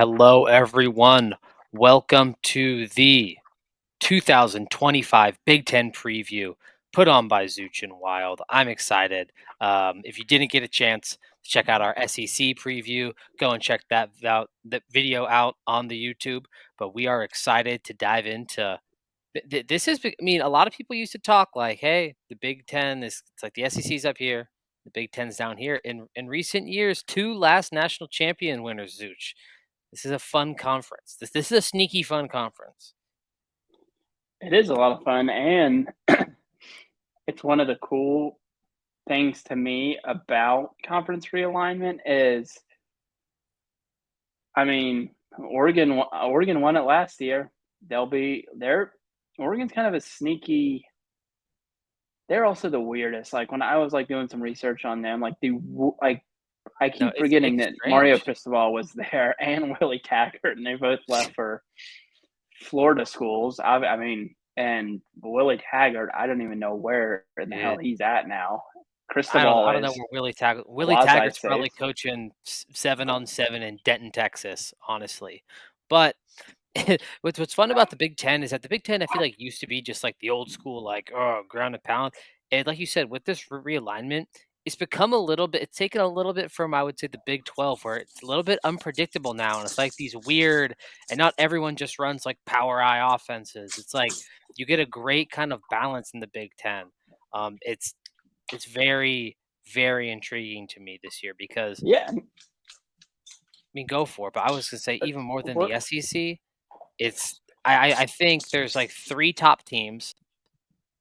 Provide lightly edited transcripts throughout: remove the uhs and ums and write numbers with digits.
Hello, everyone. Welcome to the 2025 Big Ten preview put on by Zooch and Wilde. I'm excited. If you didn't get a chance to check out our SEC preview, go and check that video out on the YouTube. But we are excited to dive into this. A lot of people used to talk like, "Hey, the Big Ten is it's like the SEC's up here, the Big Ten's down here." In recent years, two last national champion winners, Zooch. This is a fun conference. This is a sneaky fun conference. It is a lot of fun, and it's one of the cool things to me about conference realignment is, Oregon won it last year. Oregon's kind of a sneaky. They're also the weirdest. Like when I was like doing some research on them, I No, keep it's forgetting that Mario strange. Cristobal was there and Willie Taggart, and they both left for Florida schools. And Willie Taggart, I don't even know where in the hell Yeah, he's at now. I Cristobal don't know is where Willie quasi Taggart's safe. probably coaching 7-on-7 in Denton, Texas, honestly. But what's fun about the Big Ten is that the Big Ten I feel like used to be just like the old school like ground and pound. And like you said, with this realignment, it's become a little bit. It's taken a little bit from I would say the Big 12, where it's a little bit unpredictable now, and it's like these weird. And not everyone just runs like power eye offenses. It's like you get a great kind of balance in the Big Ten. It's very very intriguing to me this year because Yeah, go for it. But I was gonna say even more than we're the SEC. I think there's like 3 top teams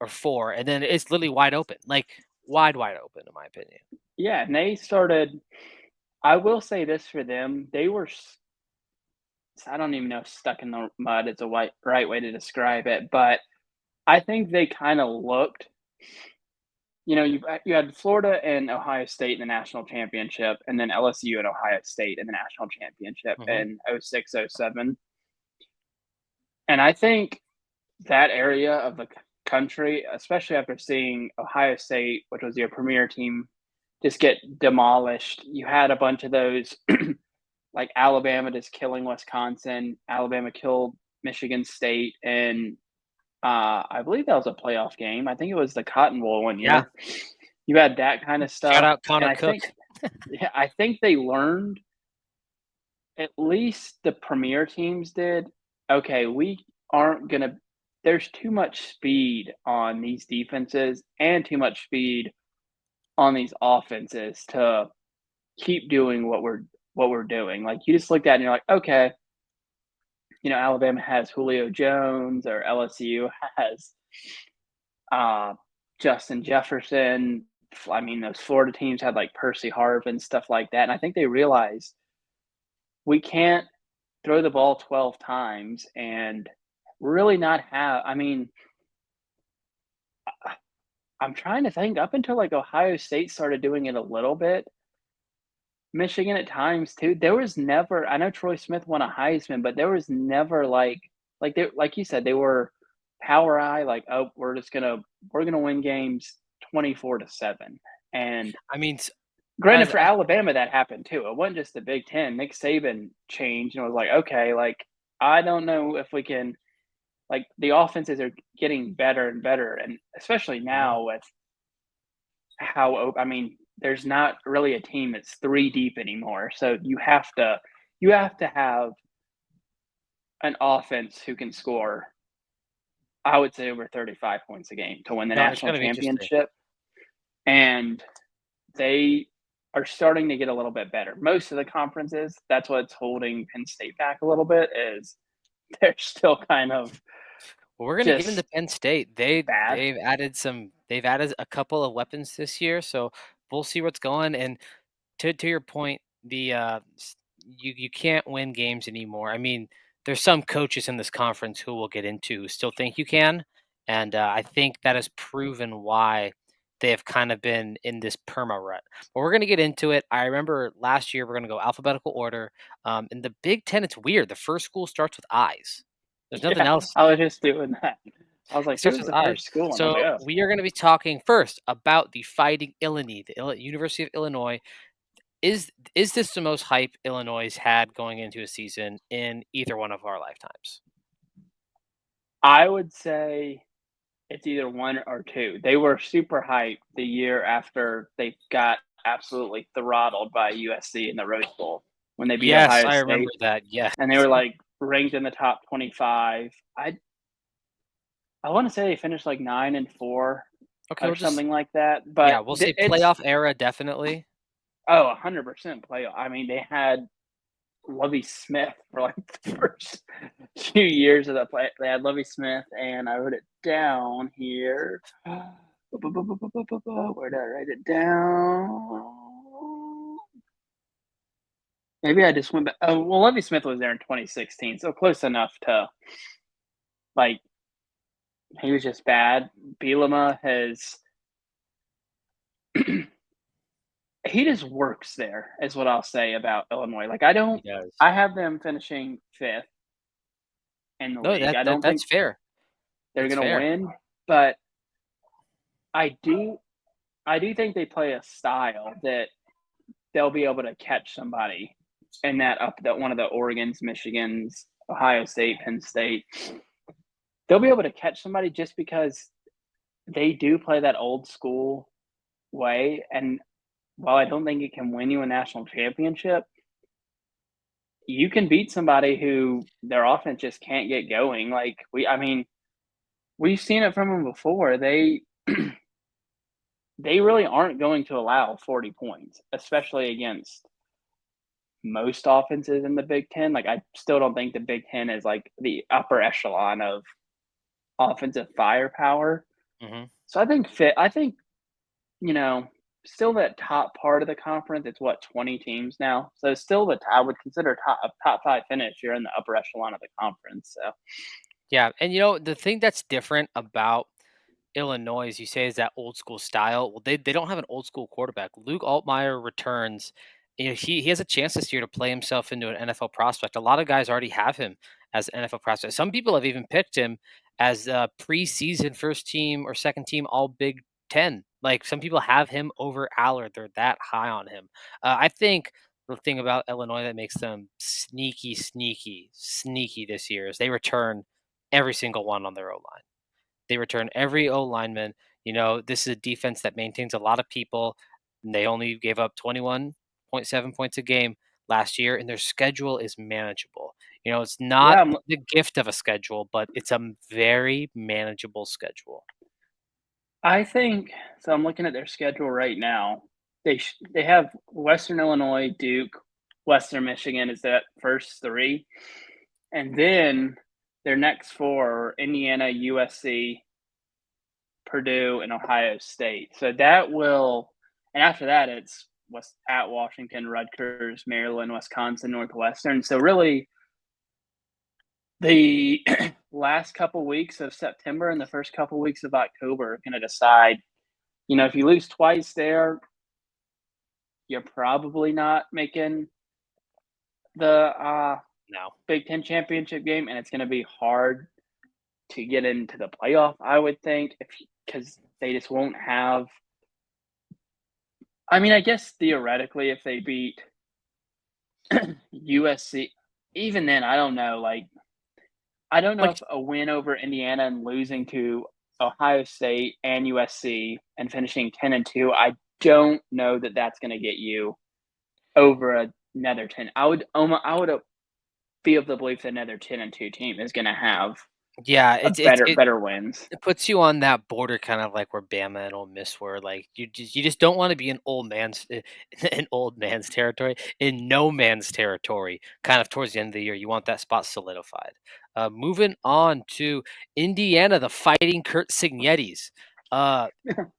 or 4, and then it's literally wide open, like, wide open in my opinion. yeah, and they started. I will say this for them, they were. I don't even know if stuck in the mud is a right way to describe it, but I think they kind of looked. You had Florida and Ohio State in the national championship, and then LSU and Ohio State in the national championship Mhm. in 06, 07. And I think that area of the country, especially after seeing Ohio State, which was your premier team, just get demolished. You had a bunch of those, like Alabama just killing Wisconsin. Alabama killed Michigan State, and I believe that was a playoff game. I think it was the Cotton Bowl one Yeah. year. You had that kind of Shout stuff, out and Connor Cook. I think they learned, at least the premier teams did. Okay, we aren't gonna. There's too much speed on these defenses and too much speed on these offenses to keep doing what we're doing. Like you just looked at it and you're like, okay, Alabama has Julio Jones or LSU has uh, Justin Jefferson. I mean, those Florida teams had like Percy Harv and stuff like that. And I think they realized we can't throw the ball 12 times and really not have. I'm trying to think up until like Ohio State started doing it a little bit. Michigan at times too. There was never. I know Troy Smith won a Heisman, but there was never like you said, they were power eye. Like, oh, we're gonna win games 24-7. And I mean, s granted, as for Alabama, that happened too. It wasn't just the Big Ten. Nick Saban changed and was like, okay, like I don't know if we can. Like the offenses are getting better and better, and especially Mhm. now with there's not really a team that's three deep anymore. So you have to have an offense who can score, I would say, over 35 points a game to win the No, it's national gonna be interesting. championship. And they are starting to get a little bit better. Most of the conferences, that's what's holding Penn State back a little bit, is they're still kind of Well, we're gonna get into just Penn State. They bad. they've added a couple of weapons this year, so we'll see what's going. And to your point, you can't win games anymore. I mean, there's some coaches in this conference who we'll get into who still think you can, and I think that has proven why they have kind of been in this perma rut. But we're gonna get into it. I remember last year we're gonna go alphabetical order. In the Big Ten, it's weird. The first school starts with I's. There's nothing Yeah, else. I was just doing that. I was It like, starts who's with the I's. first school? And I was like, So oh, we are going to be talking first about the Fighting Illini, the University of Illinois. Is this the most hype Illinois had going into a season in either one of our lifetimes? I would say it's either 1 or 2. They were super hyped the year after they got absolutely throttled by USC in the Rose Bowl when they beat Yes, Ohio I remember State, that. Yes. and they were, like, ranked in the top 25. I wanna say they finished, like, 9 and 4 Okay, or we'll just something like that, yeah, but we'll the say it's playoff era definitely. oh, 100% playoff. I mean, they had Lovie Smith for, like, the first few years of the play. They had Lovie Smith, and I wrote it down here. Where did I write it down? Maybe I just went back. Oh, well, Lovie Smith was there in 2016, so close enough to like he was just bad. Bielema has he just works there, is what I'll say about Illinois. Like He does. I have them finishing fifth in the No, league. I don't think that's fair. they're That's gonna fair. win, but I do I do think they play a style that they'll be able to catch somebody in that one of the Oregons, Michigans, Ohio State, Penn State. They'll be able to catch somebody just because they do play that old school way. And while I don't think it can win you a national championship, you can beat somebody who their offense just can't get going. I mean, we've seen it from them before. They really aren't going to allow 40 points, especially against most offenses in the Big Ten. Like, I still don't think the Big Ten is like the upper echelon of offensive firepower. Mhm. So I think, you know, still that top part of the conference. It's what, 20 teams now. So still I would consider top five finish. You're in the upper echelon of the conference. So Yeah, and the thing that's different about Illinois, as you say, is that old school style. Well, they don't have an old school quarterback. Luke Altmaier returns. He has a chance this year to play himself into an NFL prospect. A lot of guys already have him as an NFL prospect. Some people have even picked him as a preseason first team or second team All Big Ten. Like some people have him over Allard. They're that high on him. I think the thing about Illinois that makes them sneaky, sneaky, sneaky this year is they return every single one on their O line. They return every O lineman. This is a defense that maintains a lot of people. And they only gave up 21.7 points a game last year, and their schedule is manageable. It's not yeah, the gift of a schedule, but it's a very manageable schedule. I think so. I'm looking at their schedule right now. They have Western Illinois, Duke, Western Michigan is that first three, and then their next four are Indiana, USC, Purdue, and Ohio State. So that will, and after that, it's at Washington, Rutgers, Maryland, Wisconsin, Northwestern. So really, the last couple weeks of September and the first couple weeks of October are going to decide. If you lose twice there, you're probably not making the No. Big Ten championship game, and it's going to be hard to get into the playoff. I would think, if because they just won't have. I mean, I guess theoretically, if they beat USC, even then, I don't know. Like, I don't know Like, if a win over Indiana and losing to Ohio State and USC and finishing 10-2, I don't know that that's going to get you over another 10. I would be of the belief that another 10-2 team is going to have yeah, a better wins. it puts you on that border, kind of like where Bama and Ole Miss were. Like you just don't want to be in in old man's territory, in no man's territory. Kind of towards the end of the year, you want that spot solidified. Moving on to Indiana, the Fighting Kurt Signetis. Uh,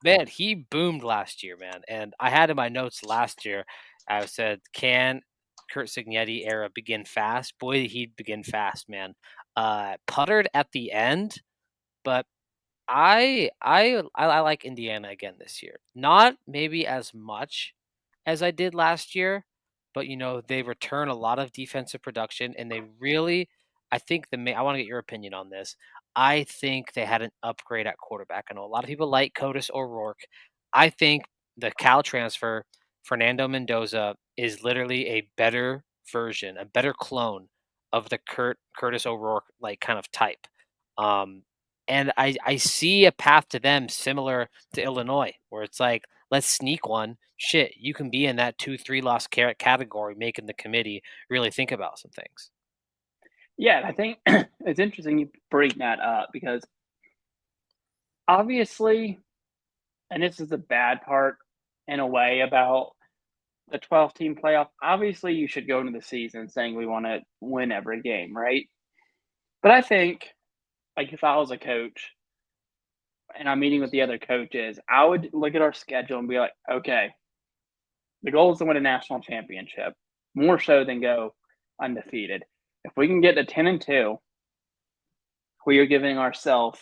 man, he boomed last year, man. And I had in my notes last year, I said, "Can Kurt Signetti era begin fast?" Boy, he'd begin fast, man. Puttered at the end, but I like Indiana again this year. Not maybe as much as I did last year, but they return a lot of defensive production, and they really, I think I want to get your opinion on this. I think they had an upgrade at quarterback. I know a lot of people like Codis O'Rourke. I think the Cal transfer, Fernando Mendoza, is literally a better version, a better clone of the Curtis O'Rourke like kind of type. Um, and I see a path to them similar to Illinois, where it's like, let's sneak one. Shit, you can be in that 2-3 loss category, making the committee really think about some things. Yeah, I think it's interesting you bring that up because obviously, and this is the bad part in a way about the 12-team playoff, obviously you should go into the season saying we want to win every game, right? But I think, like, if I was a coach and I'm meeting with the other coaches, I would look at our schedule and be like, okay, the goal is to win a national championship, more so than go undefeated. If we can get to 10-2, we are giving ourselves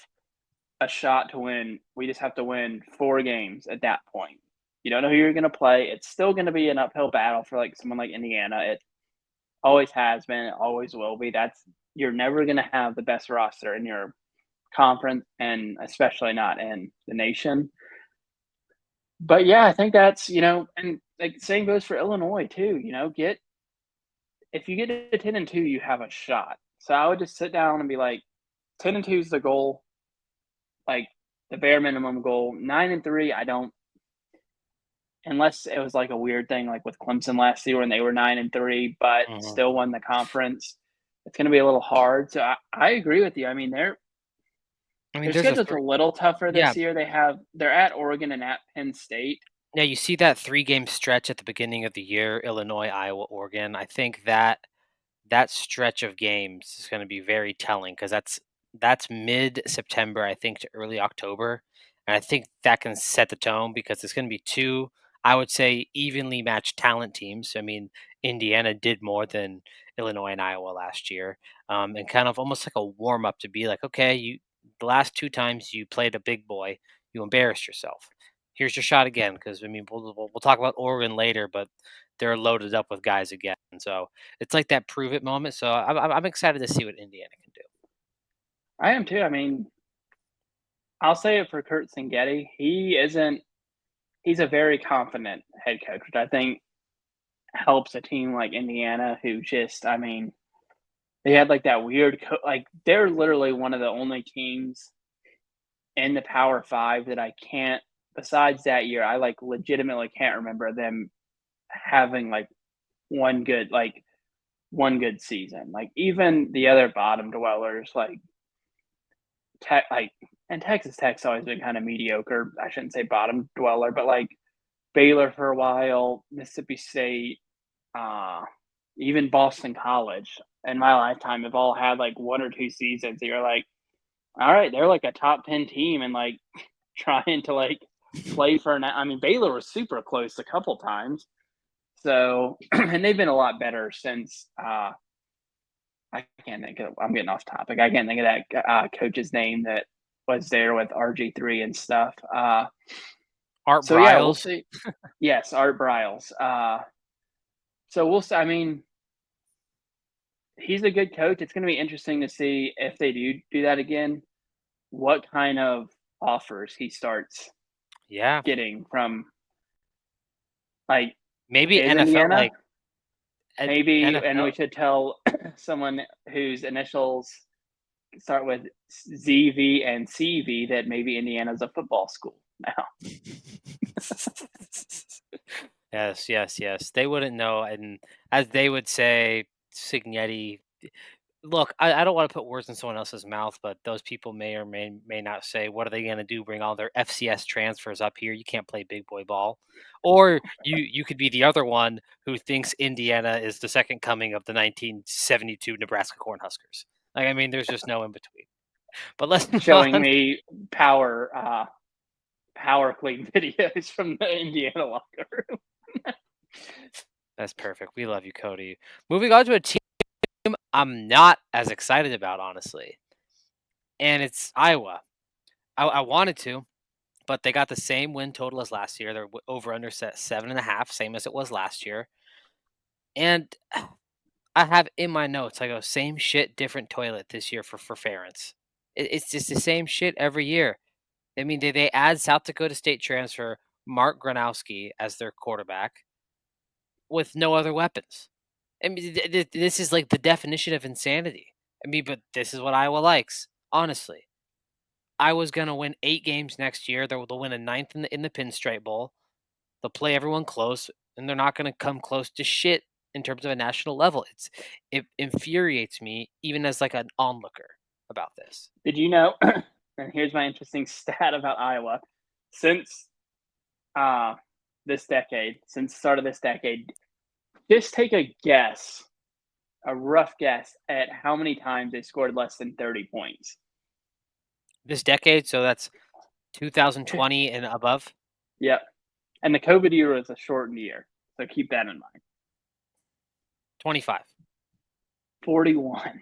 a shot to win. We just have to win 4 games at that point. You don't know who you're going to play. It's still going to be an uphill battle for like someone like Indiana. It always has been. It always will be. You're never going to have the best roster in your conference, and especially not in the nation. But yeah, I think that's and like same goes for Illinois too. Get if you get to 10-2, you have a shot. So I would just sit down and be like, 10-2 is the goal, like the bare minimum goal. 9-3, I don't, unless it was like a weird thing like with Clemson last year when they were 9-3, but Mhm. still won the conference. It's going to be a little hard. So I agree with you. I mean, I mean, their there's a schedule's a little tougher yeah. this year. They're at Oregon and at Penn State. Yeah, you see that 3-game stretch at the beginning of the year, Illinois, Iowa, Oregon. I think that stretch of games is gonna be very telling because that's mid-September, I think, to early October, and I think that can set the tone because it's gonna be 2, I would say, evenly matched talent teams. I mean, Indiana did more than Illinois and Iowa last year, and kind of almost like a warm-up to be like, "Okay, the last 2 times you played a big boy, you embarrassed yourself. Here's your shot again." Because I mean, we'll talk about Oregon later, but they're loaded up with guys again, so it's like that prove it moment. So I'm excited to see what Indiana can do. I am too. I mean, I'll say it for Kurt Singetti. He's a very confident head coach, which I think helps a team like Indiana, who just, I mean, they had like that weird, like they're literally one of the only teams in the Power Five that I can't. Besides that year, I like legitimately can't remember them having one good season. Like even the other bottom dwellers, like Tech, like and Texas Tech's always been kind of mediocre. I shouldn't say bottom dweller, but like Baylor for a while, Mississippi State, uh, even Boston College in my lifetime have all had like 1 or 2 seasons that you're like, all right, they're like a top 10 team and like trying to like play for an. I mean, Baylor was super close a couple times. So, and they've been a lot better since. I can't think of. I'm getting off topic. I can't think of that coach's name that was there with RG3 and stuff. Art So yeah, we'll Briles. see. Yes, Art Briles. So we'll see. I mean, he's a good coach. It's going to be interesting to see if they do that again. What kind of offers he starts Yeah, getting from like maybe his NFL Indiana? like Maybe, and we NFL. should tell someone whose initials start with ZV and CV that maybe Indiana's a football school now. Yes, yes, yes. They wouldn't know, and as they would say, Signetti. Look, I don't want to put words in someone else's mouth, but those people may or may not say, "What are they going to do? Bring all their FCS transfers up here? You can't play big boy ball." Or you could be the other one who thinks Indiana is the second coming of the 1972 Nebraska Cornhuskers. Like, I mean, there's just no in between. But let's move Showing on. me power clean videos from the Indiana locker room. That's perfect. We love you, Cody. Moving on to a team I'm not as excited about, honestly, and it's Iowa. I wanted to, but they got the same win total as last year. They're over under set 7.5, same as it was last year. And I have in my notes, I go same shit, different toilet this year for Ferentz. It's just the same shit every year. I mean, they add South Dakota State transfer Mark Gronowski as their quarterback. with no other weapons. I mean, this is like the definition of insanity. I mean, but this is what Iowa likes, honestly. Iowa's gonna win 8 games next year. They'll win a ninth in the Pinstripe Bowl. They'll play everyone close, and they're not gonna come close to shit in terms of a national level. It infuriates me even as like an onlooker about this. Did you know? And here's my interesting stat about Iowa. Since uh, this decade, since the start of this decade, just take a guess, a rough guess at how many times they scored less than 30 points. This decade, so that's 2020 and above. Yep. And the COVID year was a shortened year. So keep that in mind. 25. 41.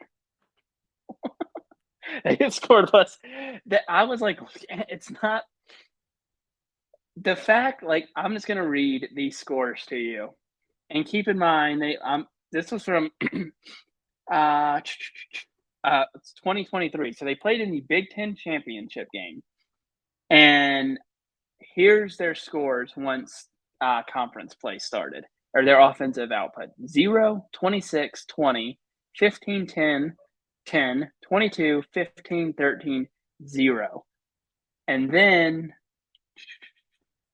They scored less. That I was like, it's not the fact. Like, I'm just gonna read these scores to you, and keep in mind this was from uh, it's 2023. So they played in the Big Ten championship game, and here's their scores once conference play started, or their offensive output: 0, 26, 20, 15, 10, 10, 22, 15, 13, 0. And then,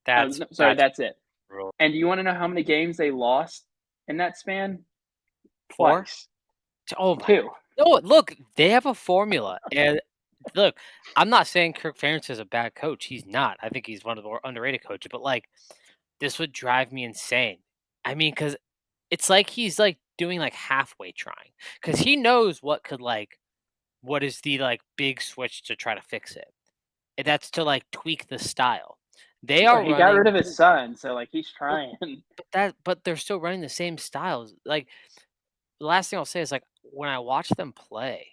That's no, sorry, that's it. brutal. And do you want to know how many games they lost in that span? 4? Twice. Oh my. Two. No, look, they have a formula. And look, I'm not saying Kirk Ferentz is a bad coach. He's not. I think he's one of the more underrated coaches. But like, this would drive me insane. I mean, because it's like he's like doing like halfway trying, because he knows what is the like big switch to try to fix it. And that's to like tweak the style. They Well, are he got rid running, of his son, so like he's well, trying. but they're still running the same styles. Like the last thing I'll say is like when I watch them play,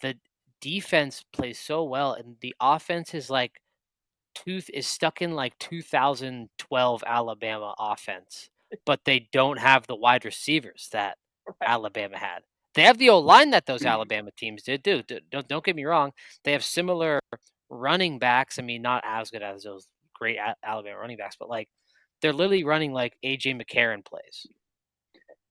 the defense plays so well, and the offense is like tooth is stuck in like 2012 Alabama offense, but they don't have the wide receivers that Alabama had. They have the O line that those Alabama teams did. Don't get me wrong. They have similar running backs. I mean, not as good as those great Alabama running backs, but like they're literally running like AJ McCarron plays.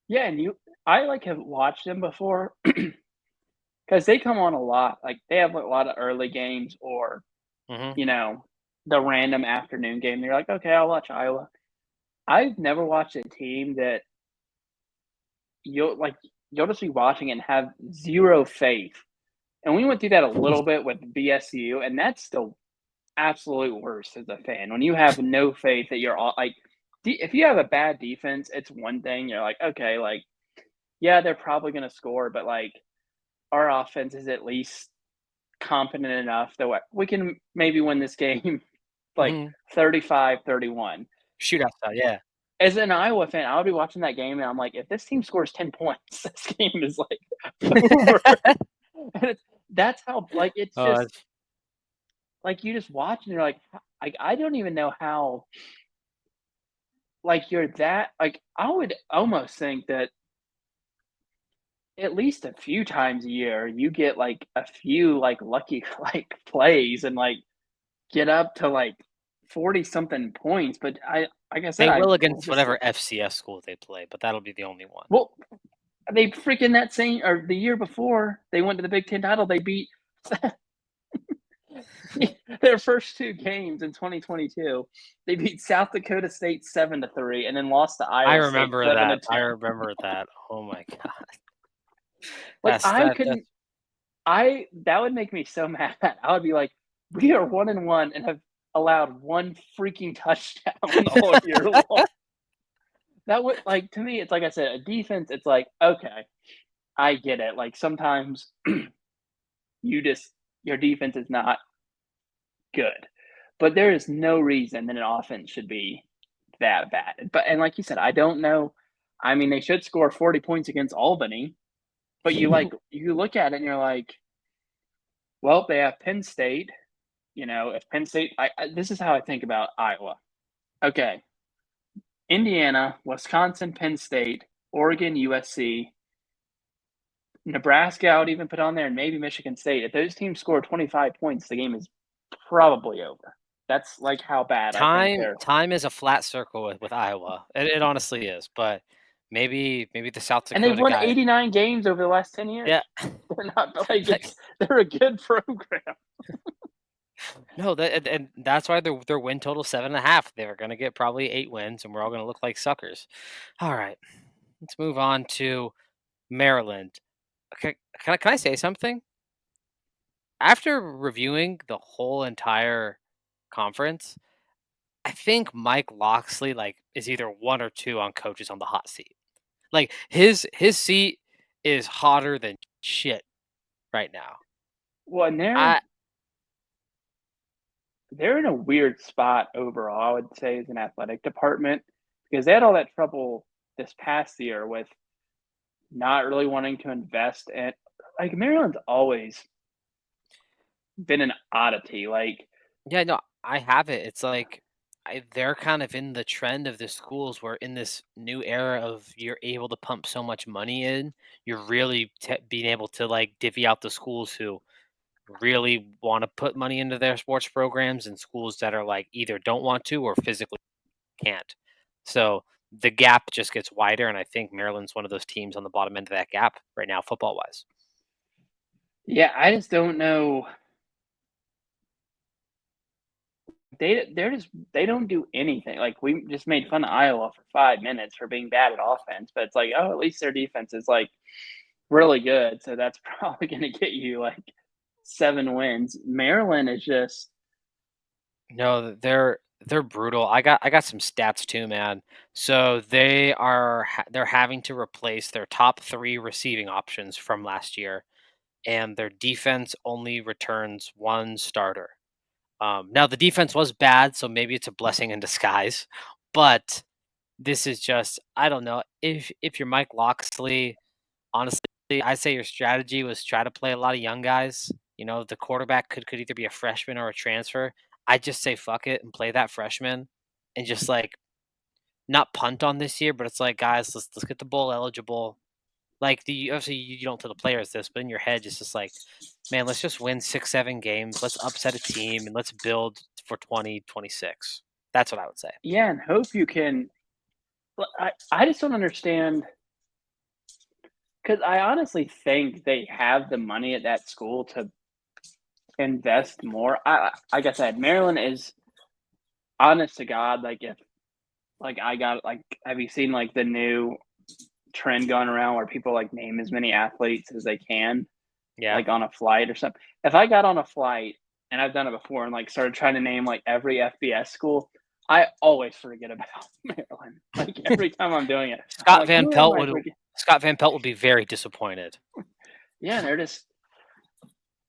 Yeah, and I like have watched them before because they come on a lot. Like they have a lot of early games, or Hmm. you know, the random afternoon game. They're like, okay, I'll watch Iowa. I've never watched a team that you'll just be watching and have zero faith. And we went through that a little bit with BSU, and that's the absolute worst as a fan. When you have no faith that you're all like, if you have a bad defense, it's one thing. You're like, okay, like, yeah, they're probably going to score, but like, our offense is at least competent enough that we can maybe win this game like Hmm. 35-31. Shootout style, yeah. As an Iowa fan, I would be watching that game and I'm like, if this team scores 10 points, this game is like over. And that's how, like, it's Oh, just that's like you just watch and you're like, I don't even know how, like, you're that, like, I would almost think that at least a few times a year you get like a few like lucky like plays and like get up to like 40 something points. But like I said, they I will against just, whatever FCS school they play, but that'll be the only one. well, they freaking that same or the year before they went to the Big Ten title, they beat their first two games in 2022. They beat South Dakota State 7-3, and then lost to I Iowa State remember seven to that. I two. remember that. Oh my god. Like That's I that's couldn't. I that would make me so mad. I would be like, we are 1-1 and have allowed one freaking touchdown the whole year long. That would like to me. It's like I said, a defense. It's like okay, I get it. Like sometimes you just your defense is not good. But there is no reason that an offense should be that bad. But and like you said, I don't know. I mean, they should score 40 points against Albany, but you look at it and you're like, well, they have Penn State. You know, if Penn State, this is how I think about Iowa. Okay, Indiana, Wisconsin, Penn State, Oregon, USC, Nebraska. I would even put on there, and maybe Michigan State. If those teams score 25 points, the game is probably over. That's, like, how bad I think Time they're. time is a flat circle with Iowa. It honestly is, but maybe the South And they've Dakota won guy. 89 games over the last 10 years. Yeah. They're not like, Like, they're a good program. no, that and that's why their win total 7.5. They're gonna get probably 8 wins, and we're all gonna look like suckers. All right, let's move on to Maryland. Okay, can I say something? After reviewing the whole entire conference, I think Mike Locksley, like, is either 1 or 2 on coaches on the hot seat. Like, his seat is hotter than shit right now. Well, and I they're in a weird spot overall, I would say, as an athletic department because they had all that trouble this past year with not really wanting to invest in like, Maryland's always been an oddity, like. Yeah, no, I have it. It's like they're kind of in the trend of the schools where in this new era of you're able to pump so much money in, you're really being able to like divvy out the schools who really want to put money into their sports programs and schools that are like either don't want to or physically can't. So the gap just gets wider, and I think Maryland's one of those teams on the bottom end of that gap right now, football wise. Yeah, I just don't know. They don't do anything. Like, we just made fun of Iowa for 5 minutes for being bad at offense, but it's like, oh, at least their defense is like really good, so that's probably going to get you like 7 wins. Maryland is just. No, they're brutal. I got some stats too, man. So they're having to replace their top 3 receiving options from last year, and their defense only returns 1 starter. Now the defense was bad, so maybe it's a blessing in disguise, but this is just I don't know. If you're Mike Locksley, honestly, I'd say your strategy was try to play a lot of young guys. You know, the quarterback could either be a freshman or a transfer. I'd just say fuck it and play that freshman and just like not punt on this year, but it's like guys, let's get the bowl eligible. Like the obviously you don't tell the players this, but in your head it's just like, man, let's just win 6, 7 games. Let's upset a team and let's build for 2026. That's what I would say. Yeah, and hope you can. But I just don't understand because I honestly think they have the money at that school to invest more. Like I said, Maryland is honest to God. Like, if like I got like, have you seen like the new trend going around where people like name as many athletes as they can, Yeah. like on a flight or something? If I got on a flight and I've done it before and like started trying to name like every FBS school, I always forget about Maryland. Like, every time I'm doing it, I'm Scott like, Van who am Pelt I would forgetting? Scott Van Pelt would be very disappointed. Yeah, they're just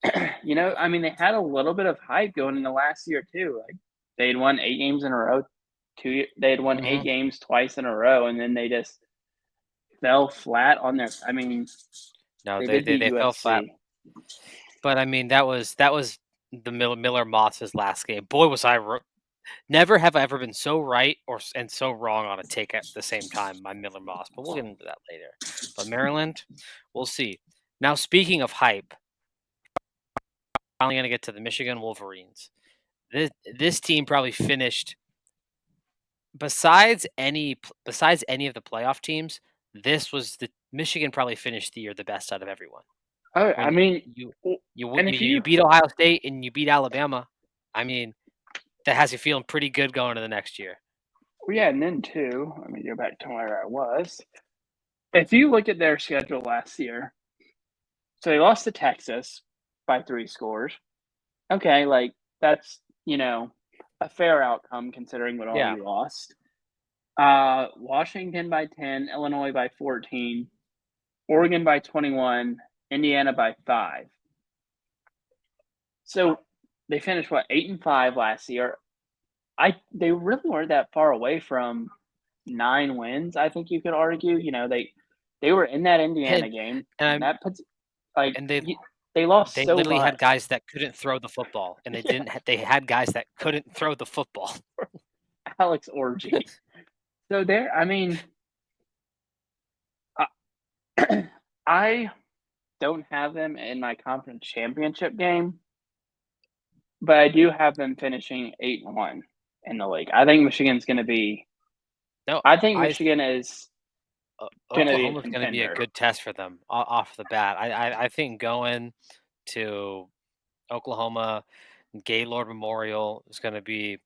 I mean, they had a little bit of hype going into last year too. Like, they had won 8 games in a row. They had won eight Mhm. games twice in a row, and then they just fell flat on their. I mean, No, they they did they beat they fell flat. USC. But I mean, that was the Miller Moss's last game. Boy, was never have I ever been so right and so wrong on a take at the same time. My Miller Moss, but we'll get into that later. But Maryland, we'll see. Now, speaking of hype, finally gonna get to the Michigan Wolverines. This team probably finished besides any of the playoff teams. This was the Michigan probably finished the year the best out of everyone. Oh, I I mean, mean, you w- you w- and you if you you, beat Ohio State and you beat Alabama. I mean, that has you feeling pretty good going to the next year. well, yeah, and then too. Let me go back to where I was. If you look at their schedule last year, so they lost to Texas by 3 scores. Okay, like, that's a fair outcome considering what all Yeah, you lost. Washington by 10, Illinois by 14, Oregon by 21, Indiana by 5. So they finished what, 8-5 last year. They really weren't that far away from 9 wins. I think you could argue. They were in that and Indiana game, and and that puts like and they lost they so literally had much. guys that couldn't throw the football, and Yeah, they had guys that couldn't throw the football. Alex Orgy. So there, I mean, I, I don't have them in my conference championship game, but I do have them finishing 8-1 in the league. I think Michigan's going to be. No, I think I Michigan is going to be a Oklahoma's going to be a contender. good test for them off the bat. I think going to Oklahoma, Gaylord Memorial is going to be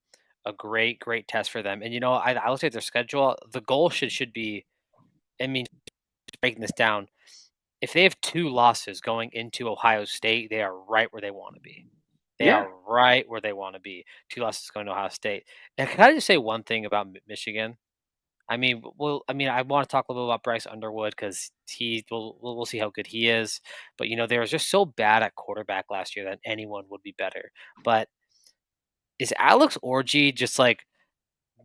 a great test for them. And I looked at their schedule. The goal should be. I mean, breaking this down, if they have 2 losses going into Ohio State, they are right where they want to be. They Yeah, are right where they want to be. 2 losses going to Ohio State. And can I just say one thing about Michigan? I want to talk a little bit about Bryce Underwood because we'll see how good he is. But they were just so bad at quarterback last year that anyone would be better. But is Alex Orgy just like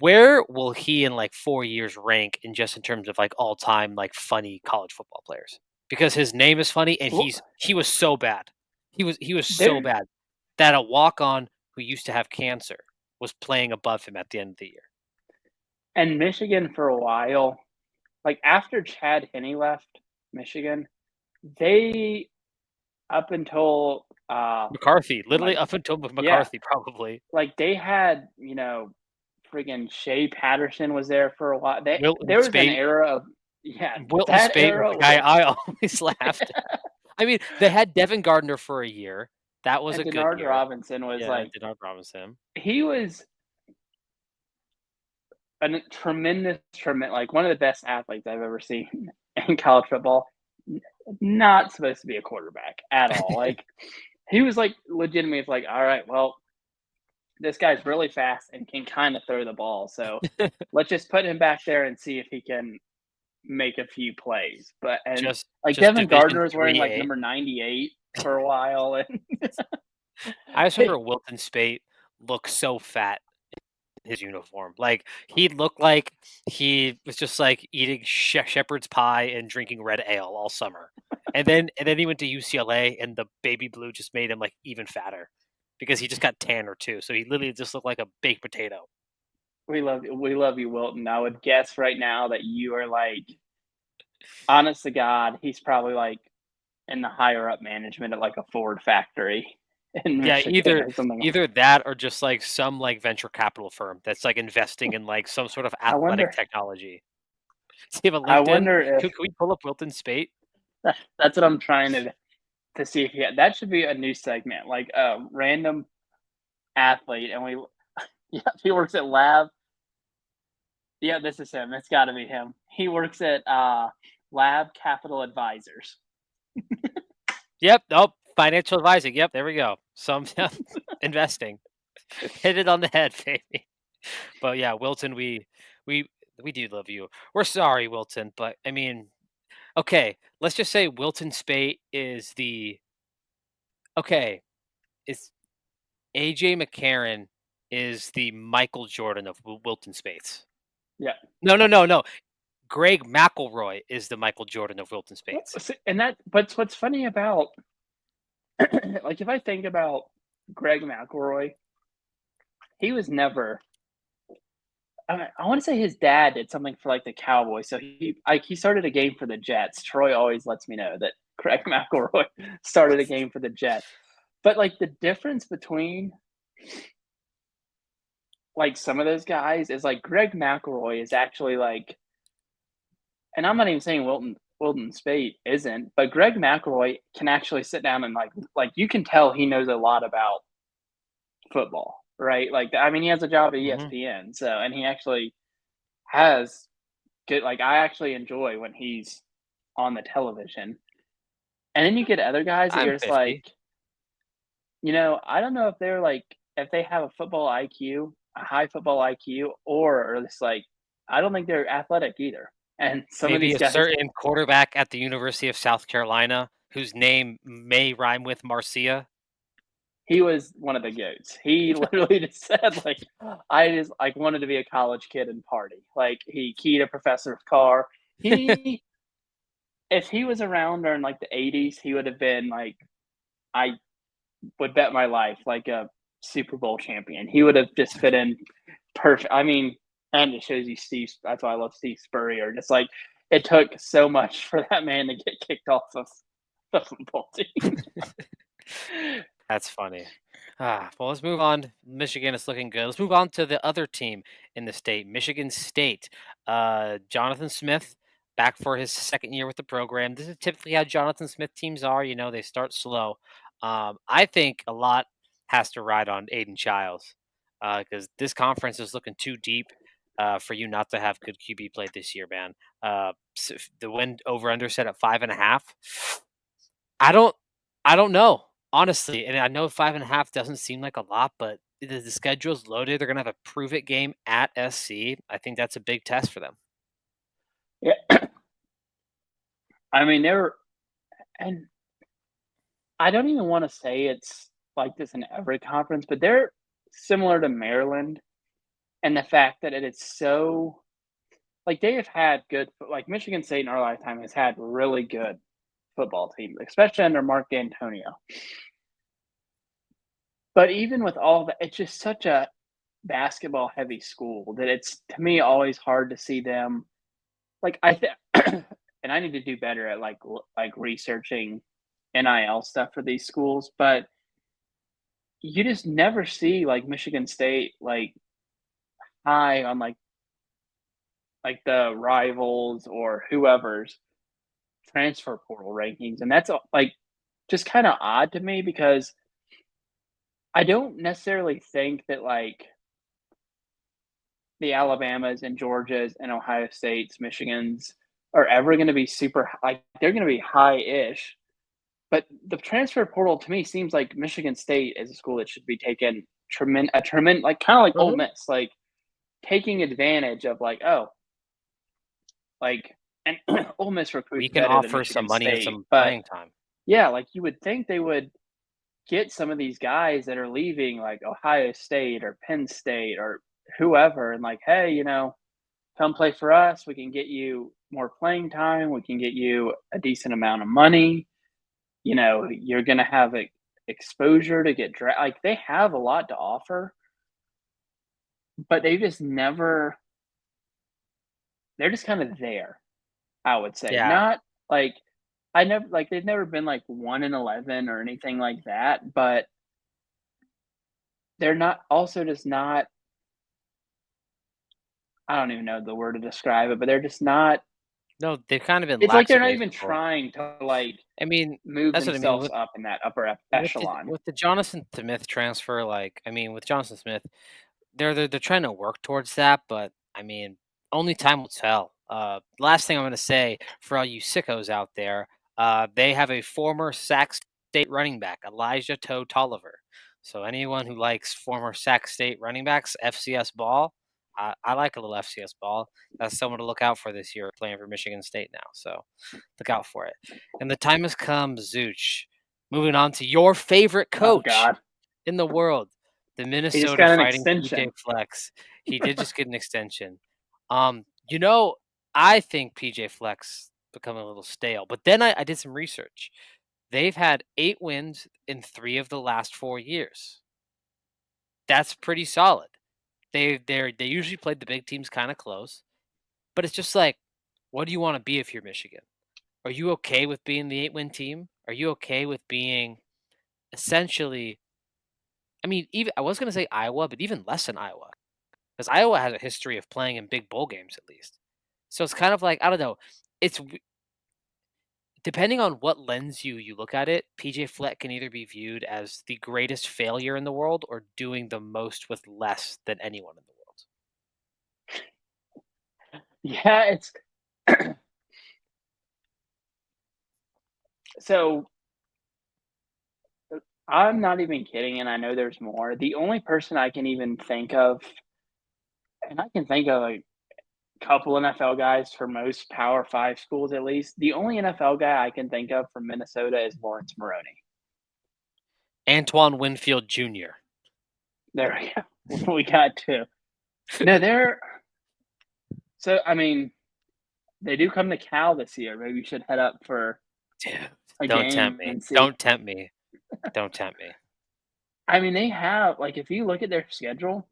where will he in like 4 years rank in terms of like all time like funny college football players? Because his name is funny and well, he was so bad. He was so there bad that a walk on who used to have cancer was playing above him at the end of the year. and Michigan for a while, like after Chad Henne left Michigan, they up until McCarthy, literally like up until yeah, McCarthy, probably. like they had friggin' Shea Patterson was there for a while. Wilton There was an Spate. era of yeah, Wilton that Spate was era the guy was I always laughed at. I mean, they had Devin Gardner for a year. That was and a good Denard year. Robinson was Yeah, like did not promise him. he was a tremendous, like one of the best athletes I've ever seen in college football. Not supposed to be a quarterback at all. Like he was like legitimately it's like, all right, well, this guy's really fast and can kind of throw the ball. So let's just put him back there and see if he can make a few plays. But and like Just Devin Division Gardner was wearing like 3A. number 98 for a while, and I just remember Wilton Spate looked so fat in his uniform. Like he looked like he was just like eating shepherd's pie and drinking red ale all summer. And then he went to UCLA and the baby blue just made him like even fatter because he just got tanner too. So he literally just looked like a baked potato. we love you, Wilton. I would guess right now that you are like, honest to God, he's probably like in the higher up management at like a Ford factory in Yeah, Michigan either or something. either that or just like some like venture capital firm that's like investing in like some sort of I athletic wonder. technology. Do you have a I LinkedIn? wonder Can if we pull up Wilton Spate? that's what I'm trying to see if that should be a new segment, like a random athlete, and we yeah, he works at Lab. Yeah, this is him. It's got to be him. He works at Lab Capital Advisors. Yep. Oh, financial advising. Yep. There we go. Some investing. Hit it on the head, baby. But yeah, Wilton, we we do love you. We're sorry, Wilton, but I mean, okay, let's just say Wilton Spate is the okay. It's AJ McCarron is the Michael Jordan of Wilton Spates. Yeah, No. Greg McElroy is the Michael Jordan of Wilton Spates. and that. But what's funny about like if I think about Greg McElroy, he was never. I want to say his dad did something for like the Cowboys, so he started a game for the Jets. Troy always lets me know that Greg McElroy started a game for the Jets. But like the difference between like some of those guys is like Greg McElroy is actually like, and I'm not even saying Wilton Spate isn't, but Greg McElroy can actually sit down and like you can tell he knows a lot about football, right? Like I mean, he has a job at Hmm. ESPN, so and he actually has good. Like I actually enjoy when he's on the television, and then you get other guys that I'm you're just like, 50. I don't know if they're like if they have a football IQ, a high football IQ, or it's like I don't think they're athletic either. And some of Maybe these a guys, certain quarterback at the University of South Carolina whose name may rhyme with Marcia. he was one of the goats. He literally just said like, I just like wanted to be a college kid and party. Like he keyed a professor's car. He if he was around during like the '80s, he would have been like I would bet my life like a Super Bowl champion. He would have just fit in perfect. I mean, and it shows you Steve. That's why I love Steve Spurrier. Just like it took so much for that man to get kicked off of the football team. That's funny. Well, let's move on. Michigan is looking good. Let's move on to the other team in the state, Michigan State. Jonathan Smith back for his second year with the program. This is typically how Jonathan Smith teams are. You know, they start slow. I think a lot has to ride on Aiden Childs because this conference is looking too deep for you not to have good QB play this year, man. The win over under set at 5.5. I don't I don't know, honestly, and I know 5.5 doesn't seem like a lot, but the schedule's loaded. They're gonna have a prove it game at SC. I think that's a big test for them. Yeah, I mean, they're and I don't even wanna say it's like this in every conference, but they're similar to Maryland and the fact that it is so like, they have had good like, Michigan State in our lifetime has had really good football teams, especially under Mark D'Antonio. But even with all that, it's just such a basketball heavy school that it's, to me, always hard to see them like, I think and I need to do better at, like, researching NIL stuff for these schools, but you just never see, like, Michigan State, like, high on, like, the Rivals or whoever's transfer portal rankings, and that's, like, just kinda odd to me because I don't necessarily think that, like, the Alabamas and Georgias and Ohio States, Michigans are ever gonna be super like, they're gonna be high-ish, but the transfer portal to me seems like Michigan State is a school that should be taken like, kinda like Ole Mhm. Miss, like, taking advantage of, like, oh, like and Ole Miss We recruits can better than offer some Michigan money and State, some but playing time. yeah, like, you would think they would get some of these guys that are leaving, like Ohio State or Penn State or whoever, and like, "Hey, come play for us. We can get you more playing time. We can get you a decent amount of money. You're gonna have exposure to get like they have a lot to offer, but they just never. They're just kind of there. I would say Yeah. not like I never like they've never been like 1-11 or anything like that, but they're not also just not. I don't even know the word to describe it, but they're just not. No, they've kind of been It's like they're not even lackadaisical. trying to like I mean, move that's what I mean themselves with up in that upper with the echelon. with the Jonathan Smith transfer, with Jonathan Smith, they're trying to work towards that, but I mean, only time will tell. Last thing I'm gonna say for all you sickos out there, they have a former Sac State running back, Elijah Toe Tolliver. So anyone who likes former Sac State running backs, FCS ball, I like a little FCS ball. That's someone to look out for this year, playing for Michigan State now. So look out for it. And the time has come, Zooch. Moving on to your favorite Oh coach god. in the world, the He just Minnesota got an Fighting PJ extension. Flex. He did just get an extension. Um, you know, I think PJ Flex become a little stale, but then I did some research. They've had 8 wins in 3 of the last 4 years. That's pretty solid. They usually played the big teams kind of close, but it's just like, what do you want to be if you're Michigan? Are you okay with being the 8 win team? Are you okay with being essentially? I mean, even I was gonna say Iowa, but even less than Iowa. Because Iowa has a history of playing in big bowl games at least. So it's kind of like I don't know. Depending on what lens you look at it, PJ Fleck can either be viewed as the greatest failure in the world or doing the most with less than anyone in the world. Yeah, it's so I'm not even kidding, and I know there's more. The only person I can even think of, and I can think of a couple NFL guys for most Power 5 schools at least. The only NFL guy I can think of from Minnesota is Lawrence Maroney. Antoine Winfield Jr. There we go. We got 2. No, they're so I mean, they do come to Cal this year. Maybe you should head up for Dude, a don't tempt game me. and see. Don't tempt me. Don't tempt me. I mean, they have like, if you look at their schedule,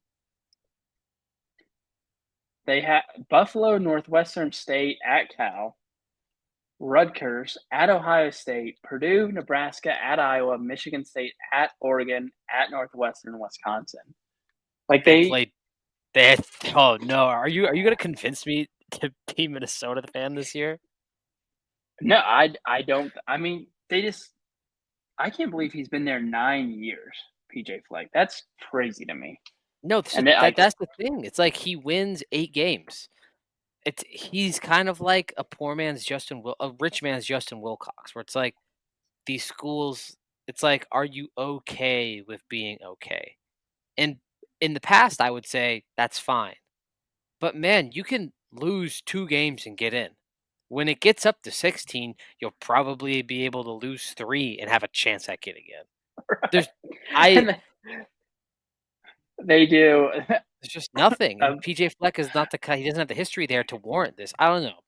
they have Buffalo, Northwestern State at Cal, Rutgers, at Ohio State, Purdue, Nebraska, at Iowa, Michigan State, at Oregon, at Northwestern, Wisconsin. Like They they played. They had, oh no, are you gonna convince me to be Minnesota fan this year? no, I don't. I mean, they just. I can't believe he's been there 9 years. PJ Fleck. That's crazy to me. No, so And they, like, that's the thing. It's like he wins 8 games. He's kind of like a poor man's a rich man's Justin Wilcox, where it's like these schools. It's like, are you okay with being okay? And in the past, I would say that's fine. But man, you can lose 2 games and get in. When it gets up to 16, you'll probably be able to lose 3 and have a chance at getting in. There's I and they do. there's just nothing, and um, PJ Fleck is not the guy. He doesn't have the history there to warrant this. I don't know.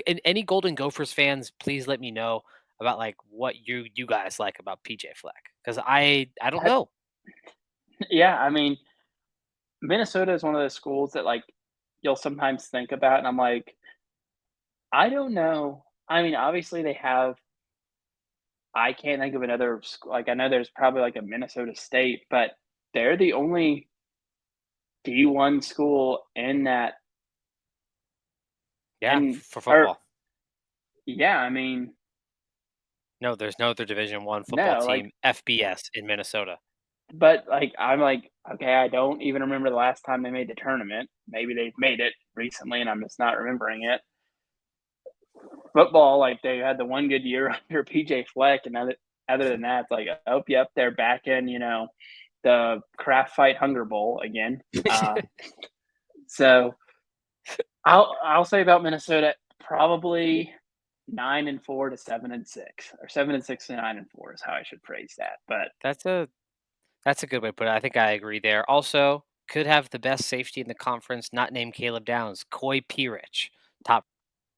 And any Golden Gophers fans, please let me know about, like, what you guys like about PJ Fleck, because I don't know. yeah, I mean, Minnesota is one of those schools that like you'll sometimes think about, and I'm like, I don't know. I mean, obviously they have. I can't think of another like I know there's probably like a Minnesota State, but they're the only D1 school in that. Yeah, And for or football. yeah, I mean, No, there's no other Division One football no, like, team, FBS, in Minnesota. but like I'm like, okay, I don't even remember the last time they made the tournament. Maybe they've made it recently, and I'm just not remembering it. Football, like they had the one good year under PJ Fleck, and other than that, it's like, oh, yep, they're back in, the Craft Fight Hunger Bowl again. So I'll say about Minnesota, probably 9-4 to 7-6, or 7-6 to 9-4 is how I should phrase that. But That's a that's a good way to put it. I think I agree there. Also, could have the best safety in the conference, not named Caleb Downs, Coy Peerich, top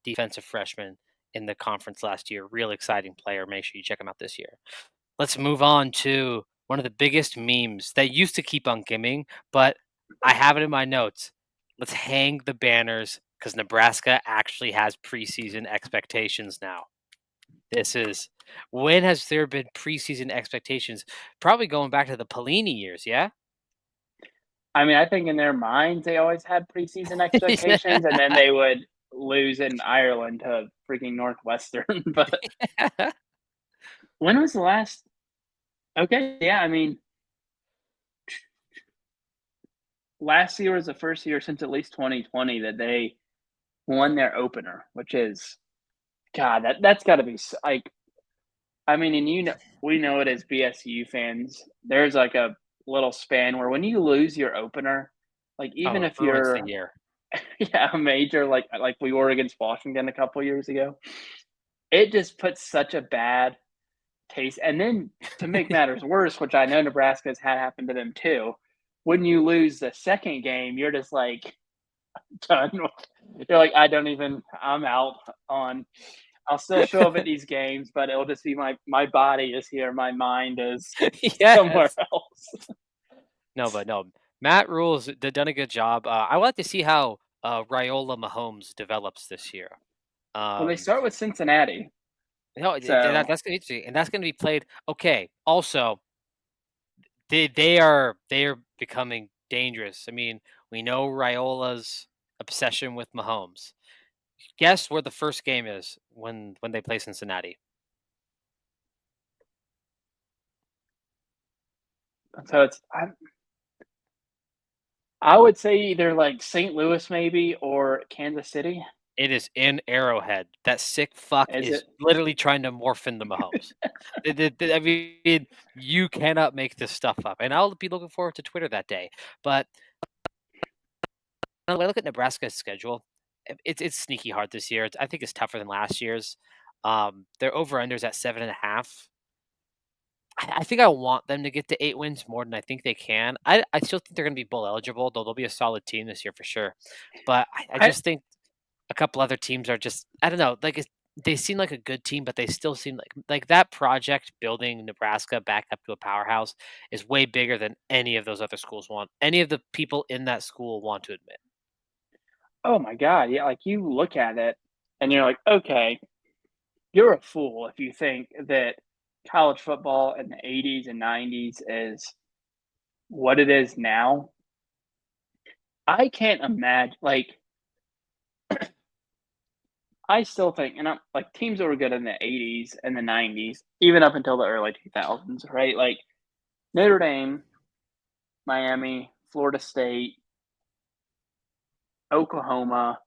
defensive freshman in the conference last year. Real exciting player. Make sure you check him out this year. Let's move on to one of the biggest memes that used to keep on giving, but I have it in my notes. Let's hang the banners because Nebraska actually has preseason expectations now. This is when has there been preseason expectations? Probably going back to the Pelini years, yeah? I mean, I think in their minds they always had preseason expectations, and then they would lose in Ireland to freaking Northwestern. But when was the last? Okay, yeah, I mean, last year was the first year since at least 2020 that they won their opener, which is God. That's got to be like. I mean, and we know it as BSU fans. There's like a little span where when you lose your opener, like Oh, even it if ruins the you're year. yeah, a major like we were against Washington a couple years ago, it just puts such a bad taste. And then to make matters worse, which I know Nebraska's had happen to them too, when you lose the second game, you're just like done. You're like, I'm out on. I'll still show up at these games, but it'll just be my body is here, my mind is somewhere Yes. else. No, but no, Matt Rule's done a good job. I would like to see how Raiola Mahomes develops this year. Well, they Um, start with Cincinnati, no, so that's gonna be interesting, and that's gonna be played. Okay. Also, they are becoming dangerous. I mean, we know Raiola's obsession with Mahomes. Guess where the first game is when they play Cincinnati? I would say either like St. Louis maybe or Kansas City. It is in Arrowhead. That sick fuck Is is it? literally trying to morph into Mahomes. I mean, you cannot make this stuff up. And I'll be looking forward to Twitter that day. But when I look at Nebraska's schedule, it's sneaky hard this year. I think it's tougher than last year's. Their over unders at 7.5. I think I want them to get to 8 wins more than I think they can. I still think they're going to be bowl eligible, though they'll be a solid team this year for sure. But I I just think a couple other teams are just I don't know, like, they seem like a good team, but they still seem like that project building Nebraska back up to a powerhouse is way bigger than any of those other schools want any of the people in that school want to admit. Oh my god, yeah, like, you look at it and you're like, "Okay." you're a fool if you think that college football in the '80s and '90s is what it is now. I can't imagine. Like, I still think, and I'm like teams that were good in the '80s and the '90s, even up until the early 2000s, right? Like Notre Dame, Miami, Florida State, Oklahoma,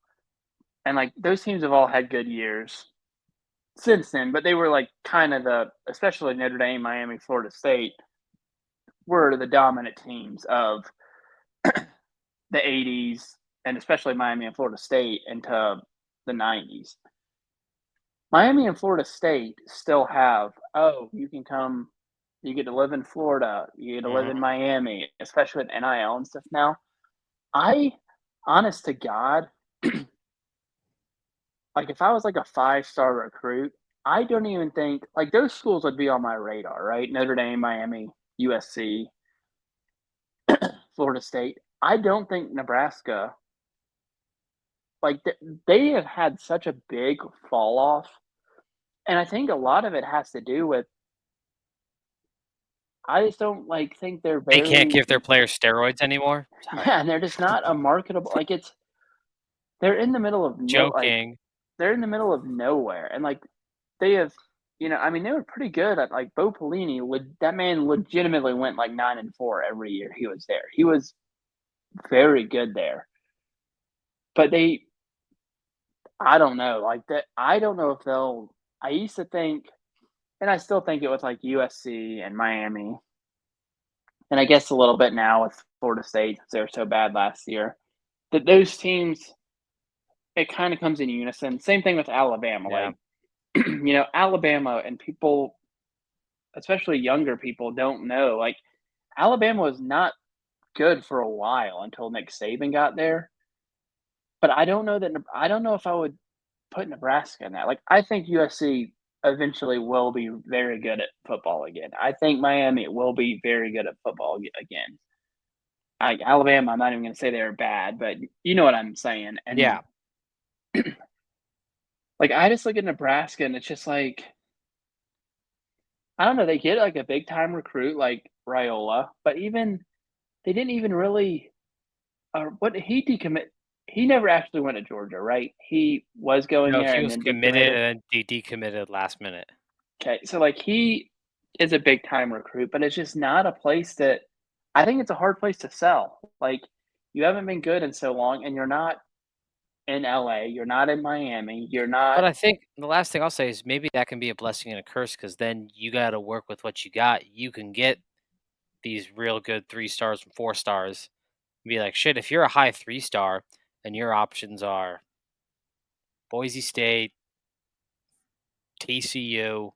and like those teams have all had good years since then, but they were like kind of especially Notre Dame, Miami, Florida State were the dominant teams of the '80s and especially Miami and Florida State into the '90s. Miami and Florida State still have, oh, you can come, you get to live in Florida, you get to live in Mhm. Miami, especially with NIL and stuff now. I, honest to God, like if I was like a 5-star recruit, I don't even think like those schools would be on my radar, right? Notre Dame, Miami, USC, Florida State. I don't think Nebraska, like they have had such a big fall off. And I think a lot of it has to do with I just don't like think they're They can't very give their players steroids anymore? Sorry. yeah, and they're just not a marketable like they're in the middle of Joking. they're in the middle of nowhere and like they have I mean they were pretty good at like Bo Pelini would that man legitimately went like 9-4 every year he was there. He was very good there. But I don't know, like that I don't know if they'll I used to think and I still think it was like USC and Miami and I guess a little bit now with Florida State since they were so bad last year. That those teams it kind of comes in unison. Same thing with Alabama. Yeah. Like, Alabama and people, especially younger people, don't know. Like, Alabama was not good for a while until Nick Saban got there. But I don't know if I would put Nebraska in that. Like, I think USC eventually will be very good at football again. I think Miami will be very good at football again. Alabama, I'm not even going to say they're bad, but you know what I'm saying. And Yeah. like, I just look at Nebraska and it's just like, I don't know, they get, like, a big time recruit like Raiola, but even they didn't even really what he decommit he never actually went to Georgia, right? He was going No, there he and was then committed decommitted? and then decommitted last minute. Okay, so, like, he is a big time recruit, but it's just not a place that I think it's a hard place to sell. Like, you haven't been good in so long, and you're not in LA, you're not in Miami, you're not But I think the last thing I'll say is maybe that can be a blessing and a curse because then you gotta work with what you got. You can get these real good 3 stars and 4 stars and be like, "Shit, if you're a high 3 star and your options are Boise State, TCU,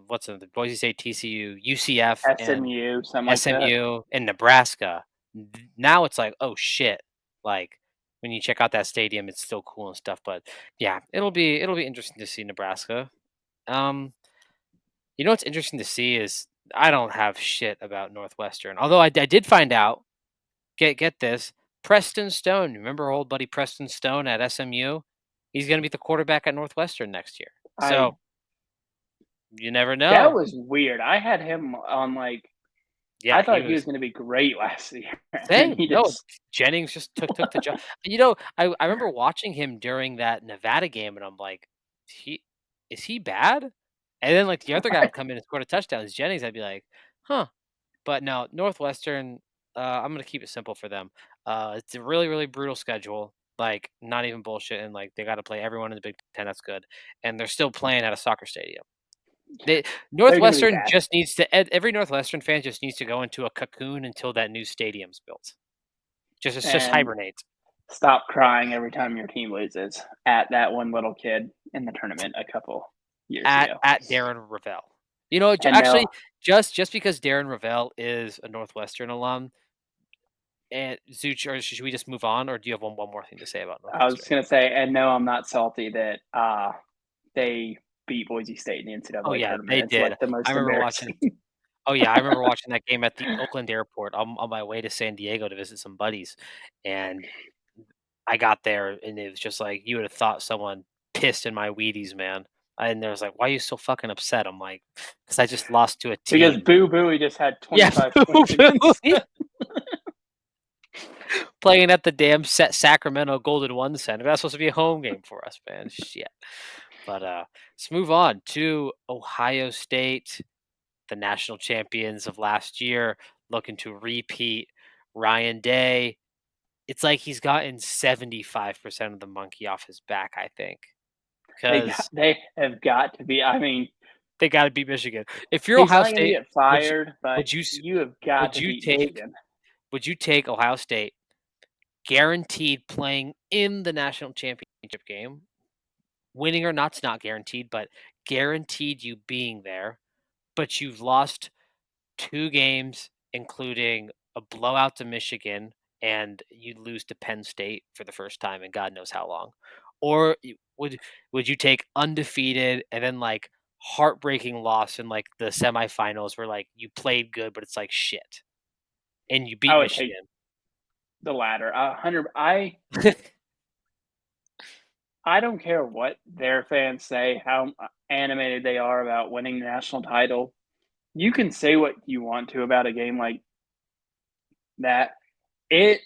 what's the Boise State, TCU, UCF, and SMU, something like that. SMU, and Nebraska." Now it's like, "Oh, shit." Like, when you check out that stadium, it's still cool and stuff, but yeah, it'll be interesting to see Nebraska. Um, you know what's interesting to see is I don't have shit about Northwestern, although I did find out, get this, Preston Stone, remember old buddy Preston Stone at SMU? He's gonna be the quarterback at Northwestern next year. I So, you never That know. was weird. I had him on, like I Yeah, he thought he was was gonna be great last year, and then same. he No, just Jennings just took the job. I remember watching him during that Nevada game, and I'm like, "He is he bad?" And then, like, the other guy would come in and score a touchdown. It's Jennings, I'd be like, "Huh." But no, Northwestern, I'm gonna keep it simple for them. It's a really, really brutal schedule. Like, not even bullshit, and like they got to play everyone in the Big Ten. That's good, and they're still playing at a soccer stadium. They they're gonna be Northwestern bad. just needs to. Every Northwestern fan just needs to go into a cocoon until that new stadium's built. Just And hibernate stop crying every time your team loses at that one little kid in the tournament a couple years ago. at Darren Ravel. And no, Actually, just because Darren Ravel is a Northwestern alum, and Zooch, or should we just move on, or do you have one more thing to say about I was Northwestern? gonna say, and no, I'm not salty that they beat Boise State in the Oh, NCAA yeah, tournament. they It's like did. the I most remember watching embarrassing. Oh, yeah, I remember watching that game at the Oakland airport on my way to San Diego to visit some buddies, and I got there, and it was just like, you would have thought someone pissed in my Wheaties, man. And they was like, "Why are you so fucking upset?" I'm like, "Cause I just lost to a Because team." Boo Booey just had Yeah, 25 Boo points against Booey playing at the damn Sacramento Golden One Center. That's supposed to be a home game for us, man. Shit. But let's move on to Ohio State, the national champions of last year, looking to repeat. Ryan Day, it's like he's gotten 75% of the monkey off his back, I think, because they have got to be. I mean, they got to beat Michigan. If you're he's Ohio not going to State, get would you fired, but would you s- you have got would to you beat take Michigan. would you take Ohio State guaranteed playing in the national championship game? Winning or not's not guaranteed, but guaranteed you being there, but you've lost 2 games, including a blowout to Michigan, and you lose to Penn State for the first time in God knows how long. Or would you take undefeated and then, like, heartbreaking loss in, like, the semifinals where, like, you played good, but it's like shit, and you I beat would take Michigan? the latter. 100. I don't care what their fans say, how animated they are about winning the national title. You can say what you want to about a game like that. It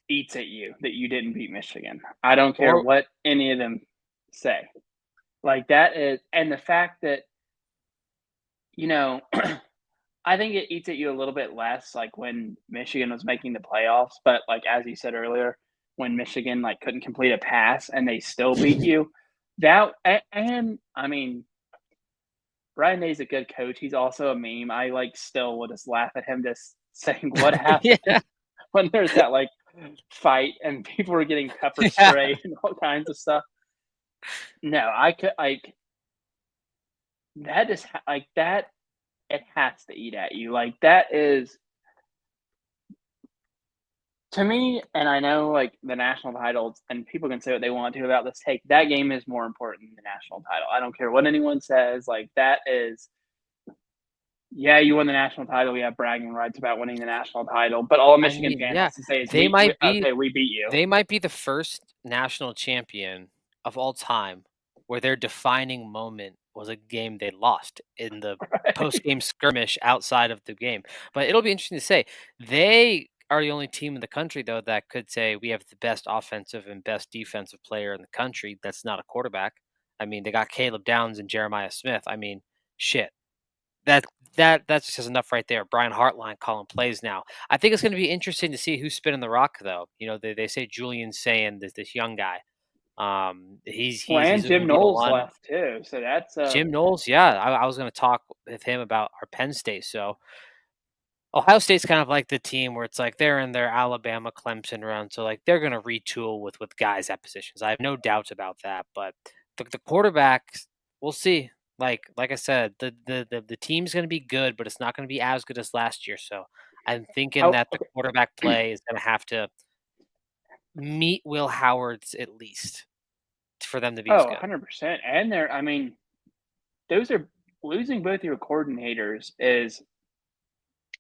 eats at you that you didn't beat Michigan. I don't care Or what any of them say. Like that is, and the fact that, you know, I think it eats at you a little bit less, like when Michigan was making the playoffs. But like as you said earlier, when Michigan like couldn't complete a pass and they still beat you, and I mean, Ryan Day's a good coach. He's also a meme. I like still will just laugh at him just saying what happened yeah, when there's that like fight and people were getting pepper yeah. spray and all kinds of stuff. No, I could like that just like that. It has to eat at you. Like that is to me, and I know like the national titles, and people can say what they want to about this take. That game is more important than the national title. I don't care what anyone says. Like that is, yeah, you won the national title. We have bragging rights about winning the national title, but all a I Michigan mean, fan yeah, has to say is, they we might be okay, we beat you." they might be the first national champion of all time where their defining moment was a game they lost in the Right? post-game skirmish outside of the game. But it'll be interesting to say. They are the only team in the country, though, that could say we have the best offensive and best defensive player in the country that's not a quarterback. I mean, they got Caleb Downs and Jeremiah Smith. I mean, shit. That that just says enough right there. Brian Hartline calling plays now. I think it's going to be interesting to see who's spinning the rock, though. You know, they say Julian's saying this young guy. Well, He's and going to Jim be the Knowles one. left too, so that's Jim Knowles, yeah, I was going to talk with him about our Penn State. So Ohio State's kind of like the team where it's like they're in their Alabama, Clemson run, so like they're going to retool with guys at positions. I have no doubts about that. But the quarterbacks, we'll see. Like I said, the team's going to be good, but it's not going to be as good as last year. So I'm thinking how that the okay. quarterback play is going to have to meet Will Howard's at least for them to be as Oh, good. 100%. And they're, I mean, those are losing both your coordinators is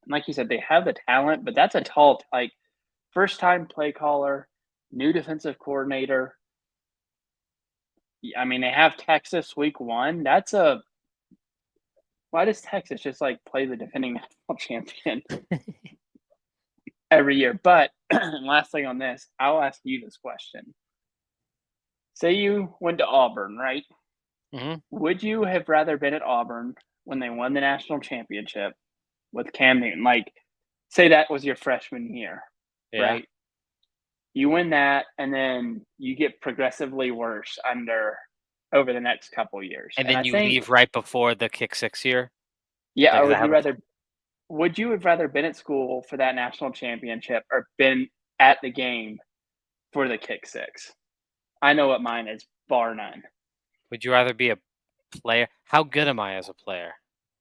like you said, they have the talent, but that's a tall like first time play caller, new defensive coordinator. I mean, they have Texas week 1. That's a why does Texas just like play the defending national champion every year? But last thing on this, I'll ask you this question. Say you went to Auburn, right? Hmm. Would you have rather been at Auburn when they won the national championship with Cam Newton? Like, say that was your freshman year, Yeah, right? You win that, and then you get progressively worse under over the next couple years. and And then I you think, leave right before the kick 6 year. yeah, Like, or does that would you have a rather? Would you have rather been at school for that national championship or been at the game for the kick six? I know what mine is, bar none. Would you rather be a player? How good am I as a player?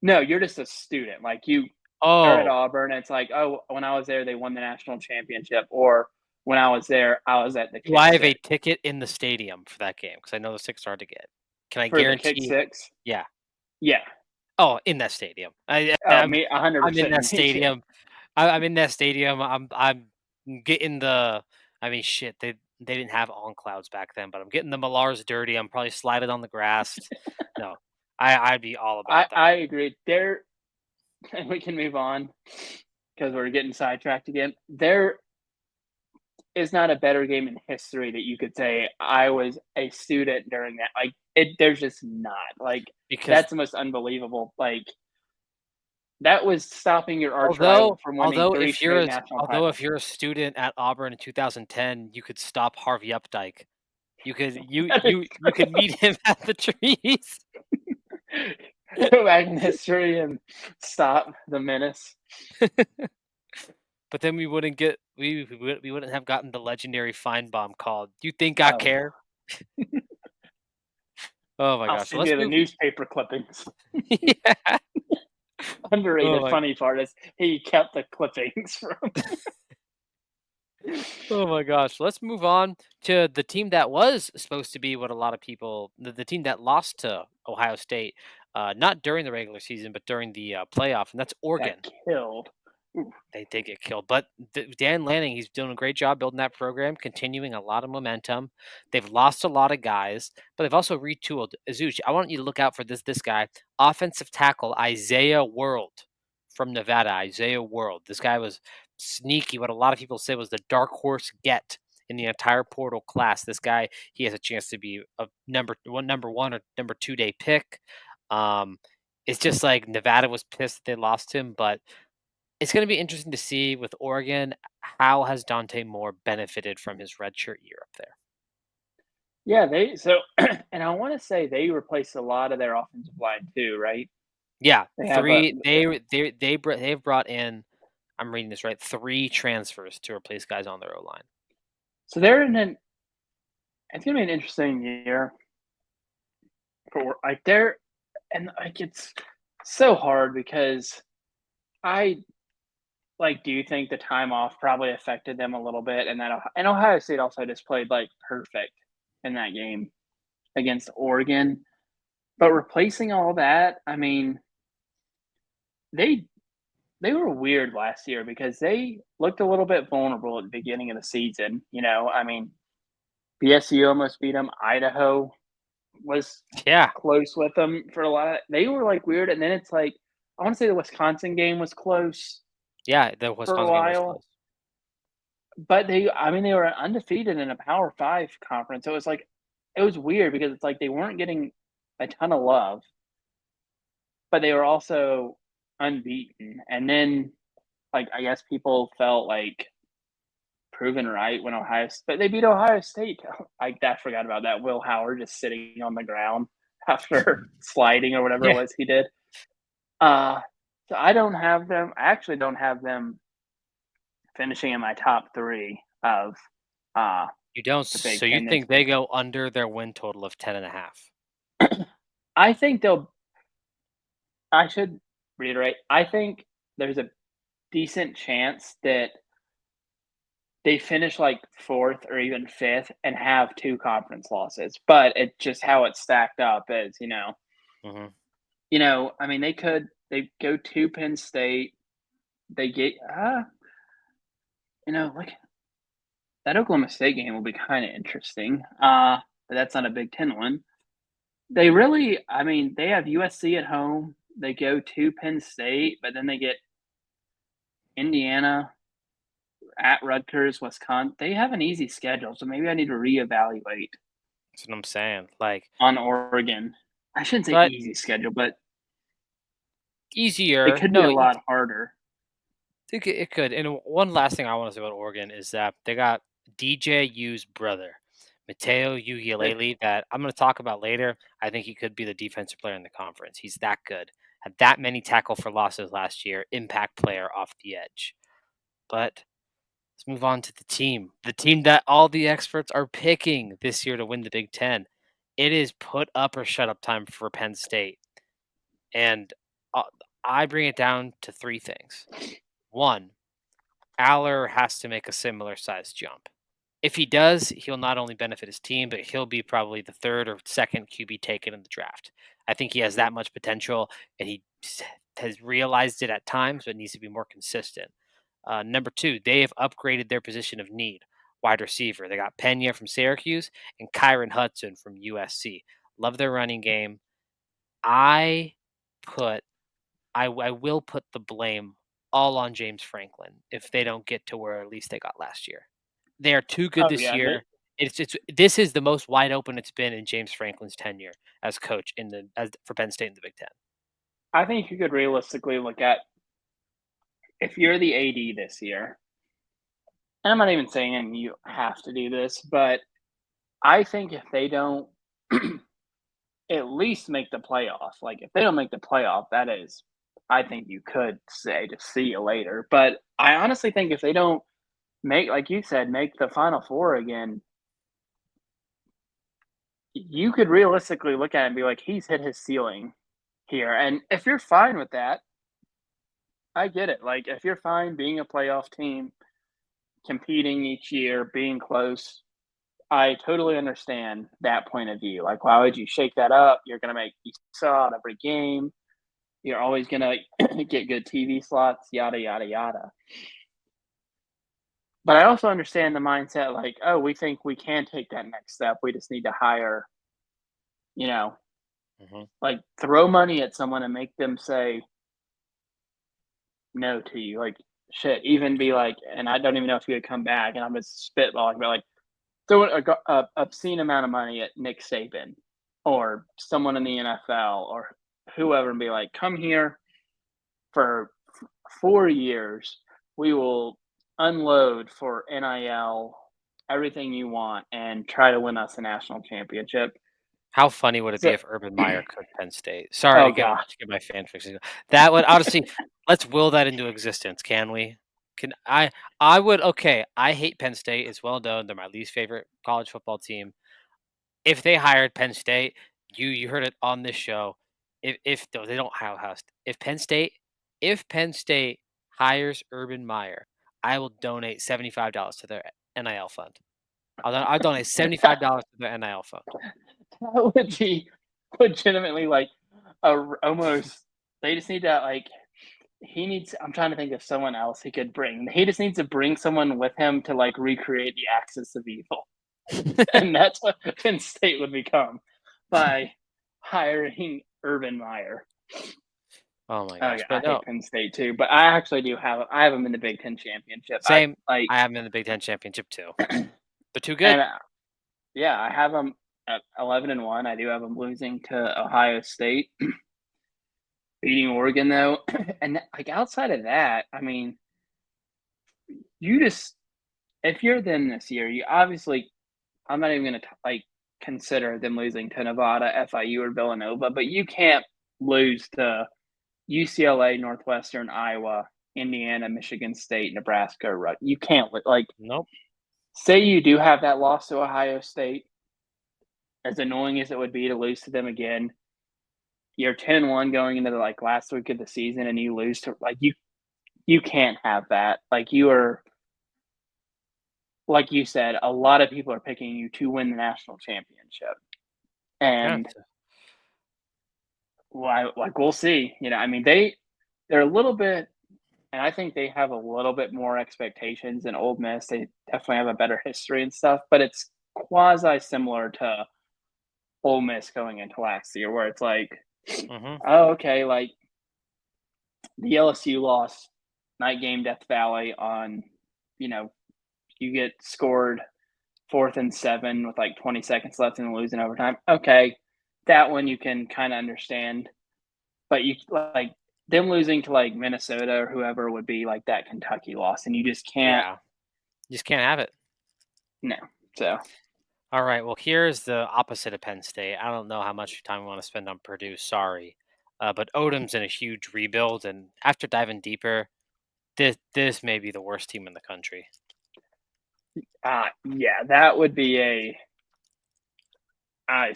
No, you're just a student. Like you are at Oh, Auburn. It's like, oh, when I was there, they won the national championship, or when I was there, I was at the do kick I have a six ticket in the stadium for that game? Because I know the 6 are hard to get. Can I for the kick guarantee? six. Yeah. Yeah. Oh, in that stadium. Oh, me, I'm in 100% that me too. stadium. I'm in that stadium. I'm getting the. I mean, shit. they didn't have on clouds back then, but I'm getting the Millars dirty. I'm probably sliding on the grass. No, I'd be all I about that. I agree. There and we can move on because we're getting sidetracked again. There is not a better game in history that you could say I was a student during that. Like there's just not. Like Because that's the most unbelievable. Like that was stopping your arch although rival from winning although three if you're straight a national although if titles. you're a student at Auburn in 2010, you could stop Harvey Updike. You could you That is you you could meet him at the trees. go back in history and stop the menace. But then we wouldn't have gotten the legendary Feinbaum call. "You think I Oh, care?" Oh my I'll gosh. So send let's you the move. newspaper clippings. Yeah. Oh Underrated my funny part is he kept the clippings from. oh my gosh. Let's move on to the team that was supposed to be what a lot of people the team that lost to Ohio State, not during the regular season, but during the playoff, and that's Got Oregon. killed. Ooh, They did get killed, but Dan Lanning, he's doing a great job building that program, continuing a lot of momentum. They've lost a lot of guys, but they've also retooled. Zooch, I want you to look out for this guy, offensive tackle Isaiah World from Nevada. Isaiah World. This guy was sneaky. What a lot of people say was the dark horse get in the entire portal class. This guy, he has a chance to be a number one or number 2 day pick. Um, it's just like Nevada was pissed that they lost him, but it's gonna be interesting to see with Oregon, how has Dante Moore benefited from his redshirt year up there? yeah, they so and I wanna say they replaced a lot of their offensive line too, right? Yeah, They have a 3 they've brought in, I'm reading this right, 3 transfers to replace guys on their O-line. so they're in an it's gonna be an interesting year for like they're and like it's so hard because I like do think the time off probably affected them a little bit and that and Ohio State also just played like perfect in that game against Oregon. But replacing all that, I mean, they they were weird last year because they looked a little bit vulnerable at the beginning of the season. I mean, BSU almost beat them. Idaho was Yeah, close with them for a lot. They were like weird, and then it's like I want to say the Wisconsin game was close yeah, the for a Wisconsin game was while, close. but I mean, they were undefeated in a Power Five conference. So it was like it was weird because it's like they weren't getting a ton of love, but they were also unbeaten. And then, like, I guess people felt like proven right when but they beat Ohio State. I forgot about that. Will Howard just sitting on the ground after sliding or whatever it Yeah, was he did. Uh, so I don't have them. I actually don't have them finishing in my top three of uh, you don't the Big so you Ten this think they year. go under their win total of 10.5? I think they'll. I should reiterate. I think there's a decent chance that they finish like fourth or even fifth and have two conference losses. But it's just how it's stacked up is, Mhm. I mean, they go to Penn State, they get like that Oklahoma State game will be kind of interesting. But that's not a Big Ten one. They really, I mean, they have USC at home. They go to Penn State, but then they get Indiana at Rutgers, Wisconsin. They have an easy schedule, so maybe I need to reevaluate That's what I'm saying, like on Oregon. I shouldn't say but easy schedule, but it easier. could be No, a lot harder. think it could. And one last thing I want to say about Oregon is that they got DJU's brother, Mateo Ugalele, that I'm going to talk about later. I think he could be the defensive player in the conference. He's that good. Had that many tackle for losses last year, impact player off the edge. But let's move on to the team that all the experts are picking this year to win the Big Ten. It is put up or shut up time for Penn State. And uh, I bring it down to three things. One, Aller has to make a similar sized jump. If he does, he'll not only benefit his team, but he'll be probably the third or second QB taken in the draft. I think he has that much potential, and he has realized it at times, but needs to be more consistent. Number two, they have upgraded their position of need. wide receiver. They got Pena from Syracuse and Kyron Hudson from USC. Love their running game. I put I will put the blame all on James Franklin if they don't get to where at least they got last year. They are too good Oh this yeah, year. It's this is the most wide open it's been in James Franklin's tenure as coach for Penn State in the Big Ten. I think you could realistically look at if you're the AD this year, and I'm not even saying you have to do this, but I think if they don't at least make the playoff, like if they don't make the playoff, that is, I think you could say just see you later. But I honestly think if they don't make, like you said, make the Final Four again, you could realistically look at it and be like, he's hit his ceiling here. And if you're fine with that, I get it. Like if you're fine being a playoff team, competing each year, being close, I totally understand that point of view. Like, why would you shake that up? You're going to make you sell out every game. You're always going to get good TV slots, yada, yada, yada. But I also understand the mindset like, oh, we think we can take that next step. We just need to hire, you know, Mhm. like throw money at someone and make them say no to you. Like, shit, even be like, and I don't even know if he would come back, and I'm just spitballing, but like, throw a obscene amount of money at Nick Saban or someone in the NFL or whoever and be like, come here for 4 years. We will unload for NIL everything you want and try to win us a national championship. How funny would it be So, if Urban Meyer coached Penn State? Sorry oh to go God, to get my fan fiction. That would honestly, let's will that into existence, can we? Can I would okay. I hate Penn State. It's well known. They're my least favorite college football team. If they hired Penn State, you heard it on this show. If though they don't hire house, if Penn State hires Urban Meyer, I will donate $75 to their NIL fund. I'll donate $75 to their NIL fund. that would be legitimately like almost. They just need to like. He needs. I'm trying to think of someone else he could bring. He just needs to bring someone with him to like recreate the axis of evil. And that's what Penn State would become by hiring Urban Meyer. Oh my Oh gosh, yeah, I but no, hate Penn State too, but I actually do have I have them in the Big Ten championship. I same. like I have them in the Big Ten championship too. They're too good. and yeah, I have them at 11-1. I do have them losing to Ohio State, beating Oregon though, and like outside of that, I mean, you just if you're them this year, you obviously I'm not even gonna like consider them losing to Nevada, FIU, or Villanova, but you can't lose to UCLA, Northwestern, Iowa, Indiana, Michigan State, Nebraska. You can't like Nope. say you do have that loss to Ohio State, as annoying as it would be to lose to them again. You're 10-1 going into the like last week of the season, and you lose to like you can't have that. Like you are, like you said, a lot of people are picking you to win the national championship, Yeah. and well, like we'll see. You know, I mean they're a little bit, and I think they have a little bit more expectations than Ole Miss. They definitely have a better history and stuff, but it's quasi similar to Ole Miss going into last year, where it's like, Mm-hmm. oh, okay, like the LSU loss, night game, Death Valley on, you know, you get scored 4th and 7 with like 20 seconds left and losing overtime. Okay, that one you can kind of understand, but you like them losing to like Minnesota or whoever would be like that Kentucky loss, and you just can't. Yeah. You just can't have it. No, so All right. Well, here's the opposite of Penn State. I don't know how much time we want to spend on Purdue. Sorry, but Odom's in a huge rebuild, and after diving deeper, this may be the worst team in the country. yeah, that would be a. I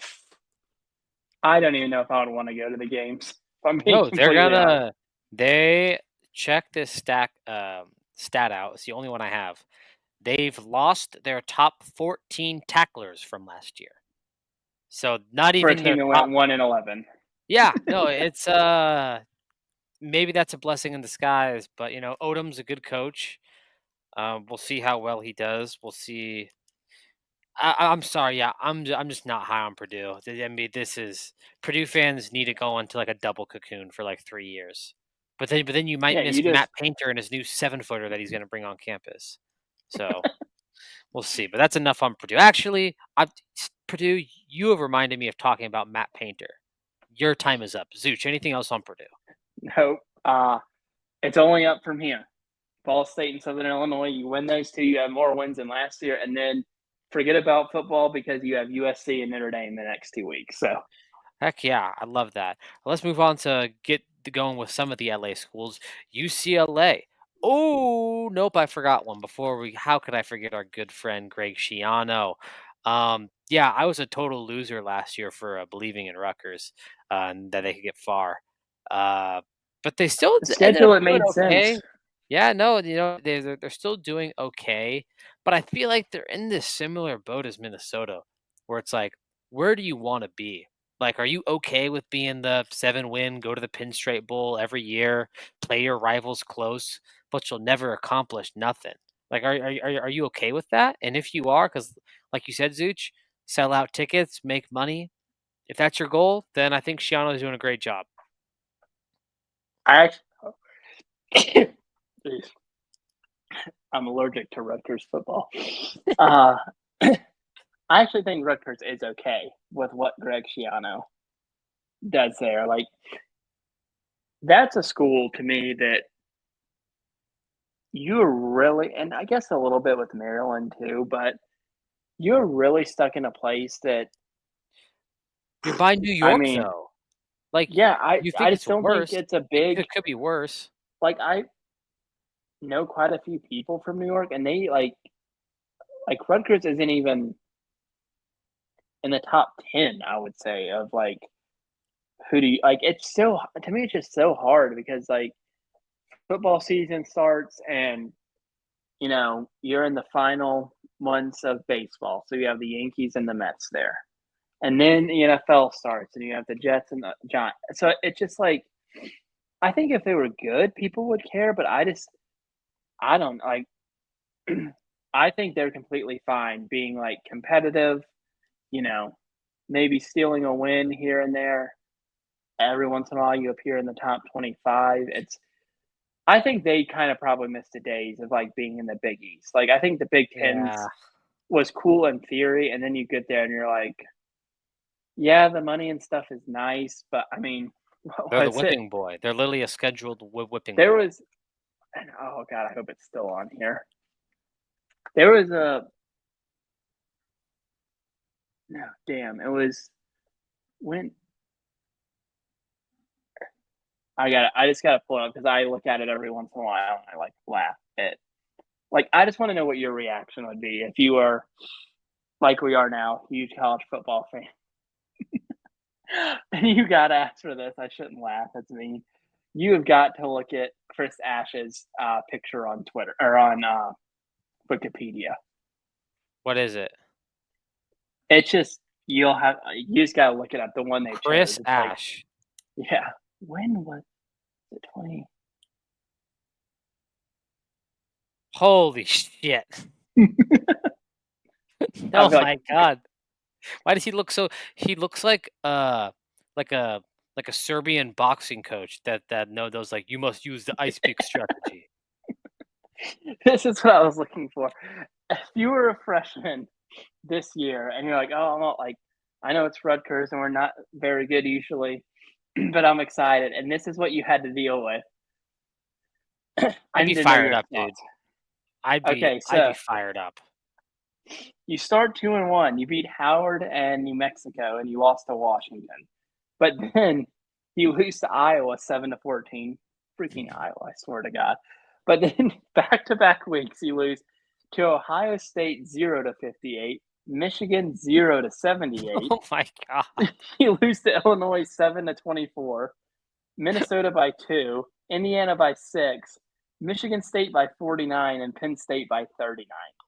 I don't even know if I would want to go to the games. If I'm being No, they're completely honest. gonna they check this stat out. It's the only one I have. They've lost their top 14 tacklers from last year. So not For a even team their that top. went 1-11. Yeah, no, it's maybe that's a blessing in disguise, but Odom's a good coach. We'll see how well he does. We'll see. I'm sorry. Yeah, I'm just not high on Purdue. I mean, this is Purdue fans need to go into like a double cocoon for like 3 years, but then you might Yeah, you miss just Matt Painter and his new 7-footer that he's going to bring on campus. So we'll see. But that's enough on Purdue. Actually, Purdue, you have reminded me of talking about Matt Painter. Your time is up. Zooch, anything else on Purdue? hope it's only up from here. Ball State and Southern Illinois, you win those two, you have more wins than last year, and then forget about football because you have USC and Notre Dame the next 2 weeks. So Heck yeah, I love that. Let's move on to get going with some of the LA schools. UCLA. Oh, nope, I forgot one. How could I forget our good friend Greg Schiano? Yeah, I was a total loser last year for believing in Rutgers and that they could get far. Uh, but they still the ended up schedule, it doing made sense. okay. Yeah, no, they're still doing okay, but I feel like they're in this similar boat as Minnesota, where it's like, where do you want to be? Like, are you okay with being the 7 win, go to the Pinstripe Bowl every year, play your rivals close, but you'll never accomplish nothing? Like, are you okay with that? And if you are, because like you said, Zooch, sell out tickets, make money. If that's your goal, then I think Shiano is doing a great job. I actually, I'm allergic to Rutgers football. Uh, I actually think Rutgers is okay with what Greg Schiano does there. Like, that's a school to me that you're really, and I guess a little bit with Maryland too, but you're really stuck in a place that, You're by New I York, mean, though. Like, yeah, you I think just it's don't think worse? it's a It big, could be worse. like, I know quite a few people from New York, and they like Rutgers isn't even in the top 10, I would say, of like who do you like. It's so, to me, it's just so hard because like football season starts and you're in the final months of baseball. So you have the Yankees and the Mets there. And then the NFL starts and you have the Jets and the Giants. So it's just like, I think if they were good, people would care, but I don't like, I think they're completely fine being like competitive, you know, maybe stealing a win here and there. Every once in a while you appear in the top 25. I think they kind of probably missed the days of like being in the Big East. Like I think the Big Yeah. Tens was cool in theory, and then you get there and you're like, yeah, the money and stuff is nice, but I mean, what They're the was it? whipping boy. They're literally a scheduled whipping There boy. was, and oh god, I hope it's still on here. There was a no, damn, it was when I just gotta pull it up because I look at it every once in a while and I like laugh at like I just want to know what your reaction would be if you were like we are now, huge college football fan. And you got asked for this. I shouldn't laugh. That's mean. You have got to look at Chris Ash's picture on Twitter or on Wikipedia. What is it? It's just you just gotta look it up. The one they chose. Chris It's like, Ash. yeah. When was it? 20. Holy shit. I Oh feel like my god. Why does he look so he looks like a like a Serbian boxing coach that know those like you must use the ice pick strategy. this is what I was looking for. If you were a freshman this year and you're like, oh, I'm not like, I know it's Rutgers and we're not very good usually, but I'm excited. And this is what you had to deal with. I I'd need be to know fired your up, dude. thoughts. I'd be Okay, I'd be so fired up. you start 2-1. You beat Howard and New Mexico, and you lost to Washington. But then you lose to Iowa 7-14. Freaking Iowa, I swear to God. But then back-to-back weeks, you lose to Ohio State 0-58, Michigan 0-78. Oh my god. You lose to Illinois 7-24, Minnesota by 2, Indiana by 6, Michigan State by 49, and Penn State by 39.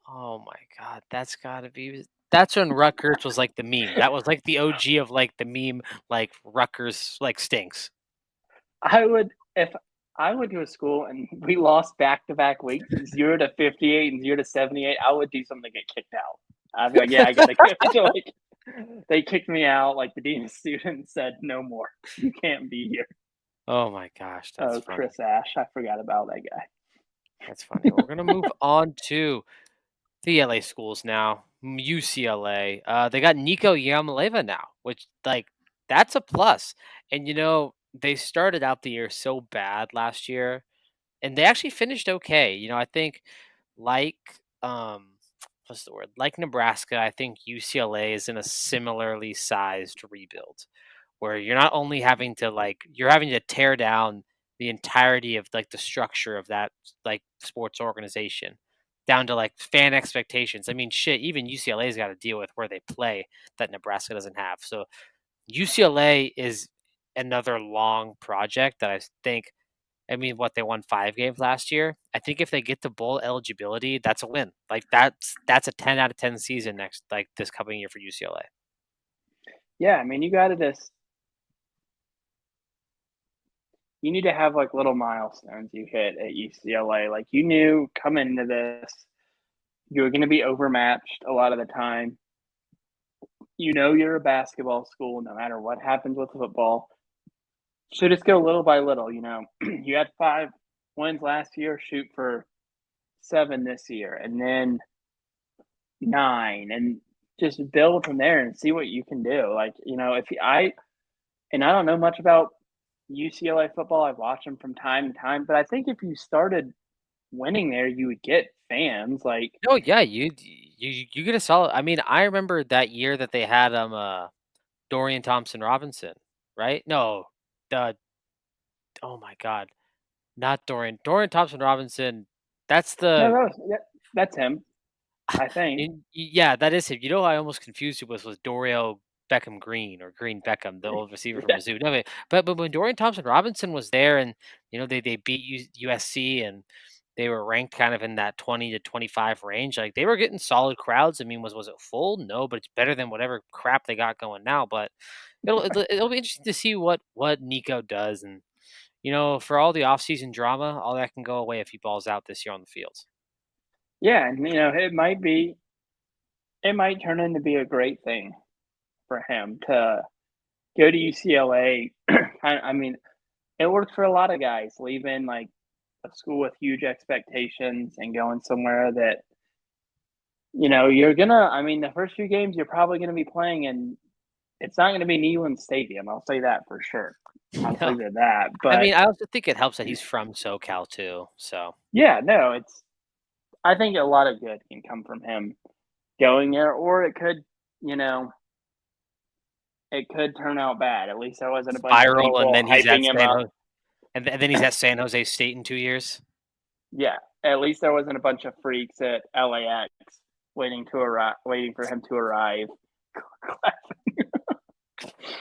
Oh my god. That's when Rutgers was like the meme. That was like the OG of like the meme like Rutgers like stinks. I would if I went to a school and we lost back-to-back weeks, 0 to 58 and 0 to 78. I would do something to get kicked out. I'd be like, "Yeah, I gotta go." So, like, they kicked me out, like, the dean of students said, "No more. You can't be here." Oh my gosh, that's Oh, funny. Chris Ash, I forgot about that guy. That's funny. We're gonna move on to the LA schools now. UCLA. They got Nico Yamaleva now, which that's a plus. And they started out the year so bad last year, and they actually finished okay. I think like what's the word? Like Nebraska, I think UCLA is in a similarly sized rebuild where you're not only having to you're having to tear down the entirety of the structure of that sports organization down to fan expectations. I mean, shit, even UCLA's got to deal with where they play that Nebraska doesn't have. So UCLA is another long project that I think. I mean, what they won 5 games last year. I think if they get to bowl eligibility, that's a win. That's a 10 out of 10 season this coming year for UCLA. Yeah, I mean, you need to have, like, little milestones you hit at UCLA. Like, you knew coming into this, you were gonna be overmatched a lot of the time. You know you're a basketball school no matter what happens with football. So just go little by little, you know. You had 5 wins last year, shoot for 7 this year, and then 9, and just build from there and see what you can do. Like, you know, if I and I don't know much about UCLA football. I've watched them from time to time, but I think if you started winning there, you would get fans. Like, No, yeah, you get a solid. I mean, I remember that year that they had Dorian Thompson Robinson, right? No, the oh my god, not Dorian Thompson Robinson. That's no, the that's him, I think. yeah, that is him. I almost confused you was Doriel Beckham Green or Green Beckham, the old receiver from Yeah. Mizzou. No, but when Dorian Thompson Robinson was there, and they beat USC, and they were ranked kind of in that 20 to 25 range. Like they were getting solid crowds. I mean, was it full? No, but it's better than whatever crap they got going now. But it'll be interesting to see what Nico does, and for all the offseason drama, all that can go away if he balls out this year on the field. Yeah, and you know, it might turn into be a great thing for him to go to UCLA. I mean, it worked for a lot of guys leaving like a school with huge expectations and going somewhere that, you know, you're gonna I mean, the first few games you're probably gonna be playing in it's not gonna be Neyland Stadium, I'll say that for sure. I'll No. leave it at that, I but mean, I also think it helps that he's from SoCal too, so yeah, no, it's I think a lot of good can come from him going there, or it could, you know, it could turn out bad. At least there wasn't a bunch of spiral, and people then he's at hyping him San up. Jose, and then he's at San Jose State in 2 years. Yeah, at least there wasn't a bunch of freaks at LAX waiting for him to arrive.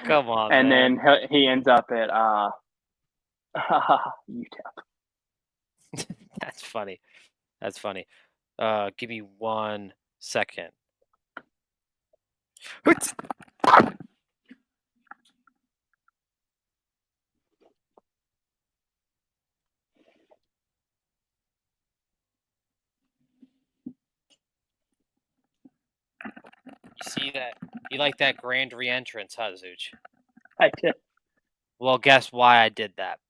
Come on, And man. then he ends up at UTEP. That's funny. That's funny. Give me 1 second. You see that? You like that grand re-entrance, huh, Zooch? I did. Well, guess why I did that?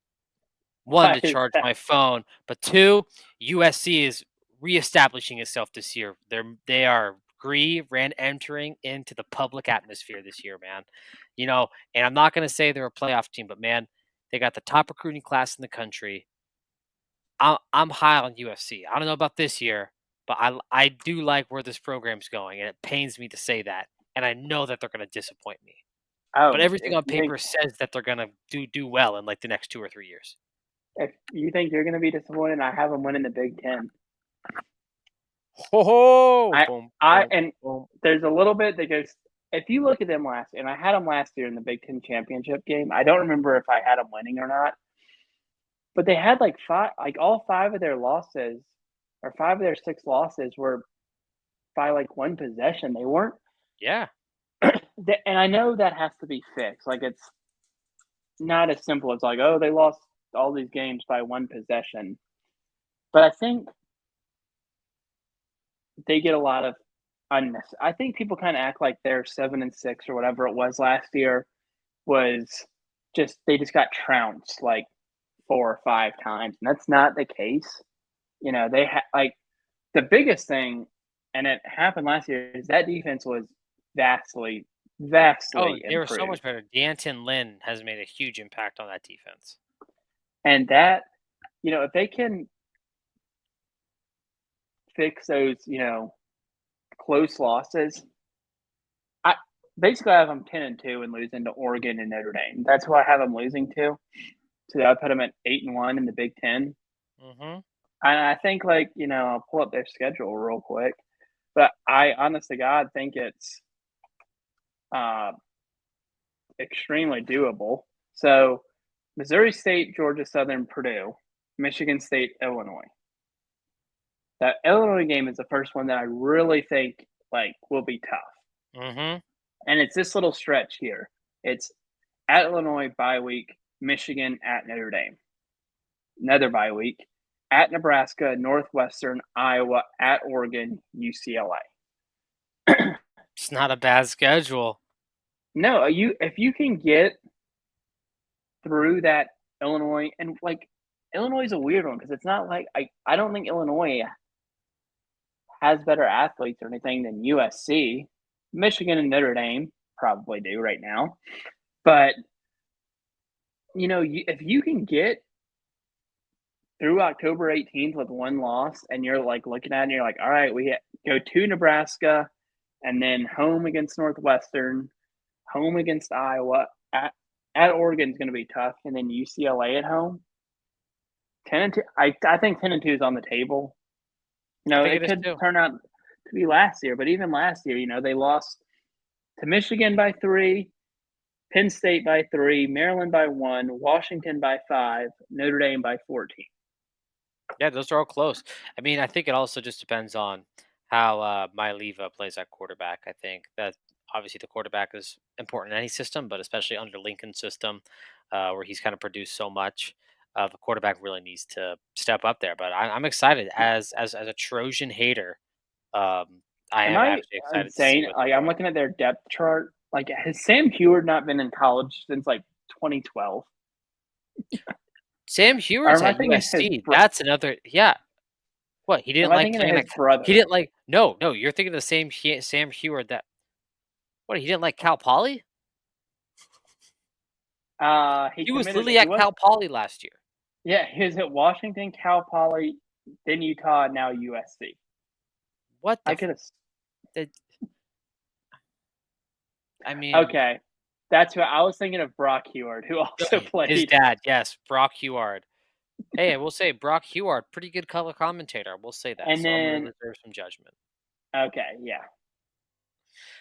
1, Why to is charge that? my phone, but 2, USC is reestablishing itself this year. They are entering into the public atmosphere this year, man. And I'm not going to say they're a playoff team, but man, they got the top recruiting class in the country. I'm high on USC. I don't know about this year, but I do like where this program's going, and it pains me to say that. And I know that they're going to disappoint me. But everything on paper says that they're going to do well in the next 2 or 3 years. if you think you're going to be disappointed, I have them winning the Big Ten. Ho ho! I Boom, I boom, and boom. there's a little bit that goes. If you look at them last, and I had them last year in the Big Ten championship game. I don't remember if I had them winning or not, but they had like all 5 of their losses, or 5 of their 6 losses were by like 1 possession. They weren't, Yeah. and I know that has to be fixed. Like it's not as simple as like, oh, they lost all these games by one possession. But I think they get a lot of unnecessary. I think people kind of act like their 7-6 or whatever it was last year was just they just got trounced like 4 or 5 times, and that's not the case. They like the biggest thing, and it happened last year, is that defense was vastly, Oh, vastly they were so much improved, better. D'Anton Lynn has made a huge impact on that defense. and that if they can fix those close losses, I basically I have them 10-2 and losing to Oregon and Notre Dame. That's who I have them losing to. So I put them at 8-1 in the Big Ten. Mhm. And I think I'll pull up their schedule real quick, but I honest to God think it's uh, extremely doable. So Missouri State, Georgia Southern, Purdue, Michigan State, Illinois. That Illinois game is the first one that I really think will be tough. Mhm. And it's this little stretch here. It's at Illinois bye week, Michigan at Notre Dame. Another bye week, at Nebraska, Northwestern, Iowa, at Oregon, UCLA. It's not a bad schedule. No, if you can get through that Illinois, and Illinois is a weird one because it's not like I don't think Illinois has better athletes or anything than USC. Michigan and Notre Dame probably do right now, but if you can get through October 18th with one loss, and you're looking at it, and you're like, all right, we go to Nebraska, and then home against Northwestern, home against Iowa, at Oregon is going to be tough, and then UCLA at home. 10-2, I think 10-2 is on the table. I think it It is could too. turn out to be last year, but even last year, they lost to Michigan by 3, Penn State by 3, Maryland by 1, Washington by 5, Notre Dame by 14. Yeah, those are all close. I mean, I think it also just depends on how Maileva plays at quarterback. I think that obviously the quarterback is important in any system, but especially under Lincoln's system, where he's kind of produced so much. The quarterback really needs to step up there. But I'm excited as a Trojan hater. Um, I Am am I actually excited to see insane? what they're I'm doing. looking at their depth chart. Has Sam Heward not been in college since 2012? Sam Or Heward's am I at thinking of USC. That's another. Yeah. What he am didn't I like thinking of playing his that. brother? He didn't like. No, no. You're thinking the same Sam Heward that. What he didn't like Cal Poly. He He was committed. literally He at was Cal Poly last year. he was at Washington, Cal Poly, then Utah, now USC. What the? I could have. The I mean, Okay, that's what I was thinking of. Brock Heward, who also his played, dad, yes, Brock Huard. Hey, I will say Brock Huard, pretty good color commentator. We'll say that. and So I'm gonna then reserve some judgment. okay, yeah,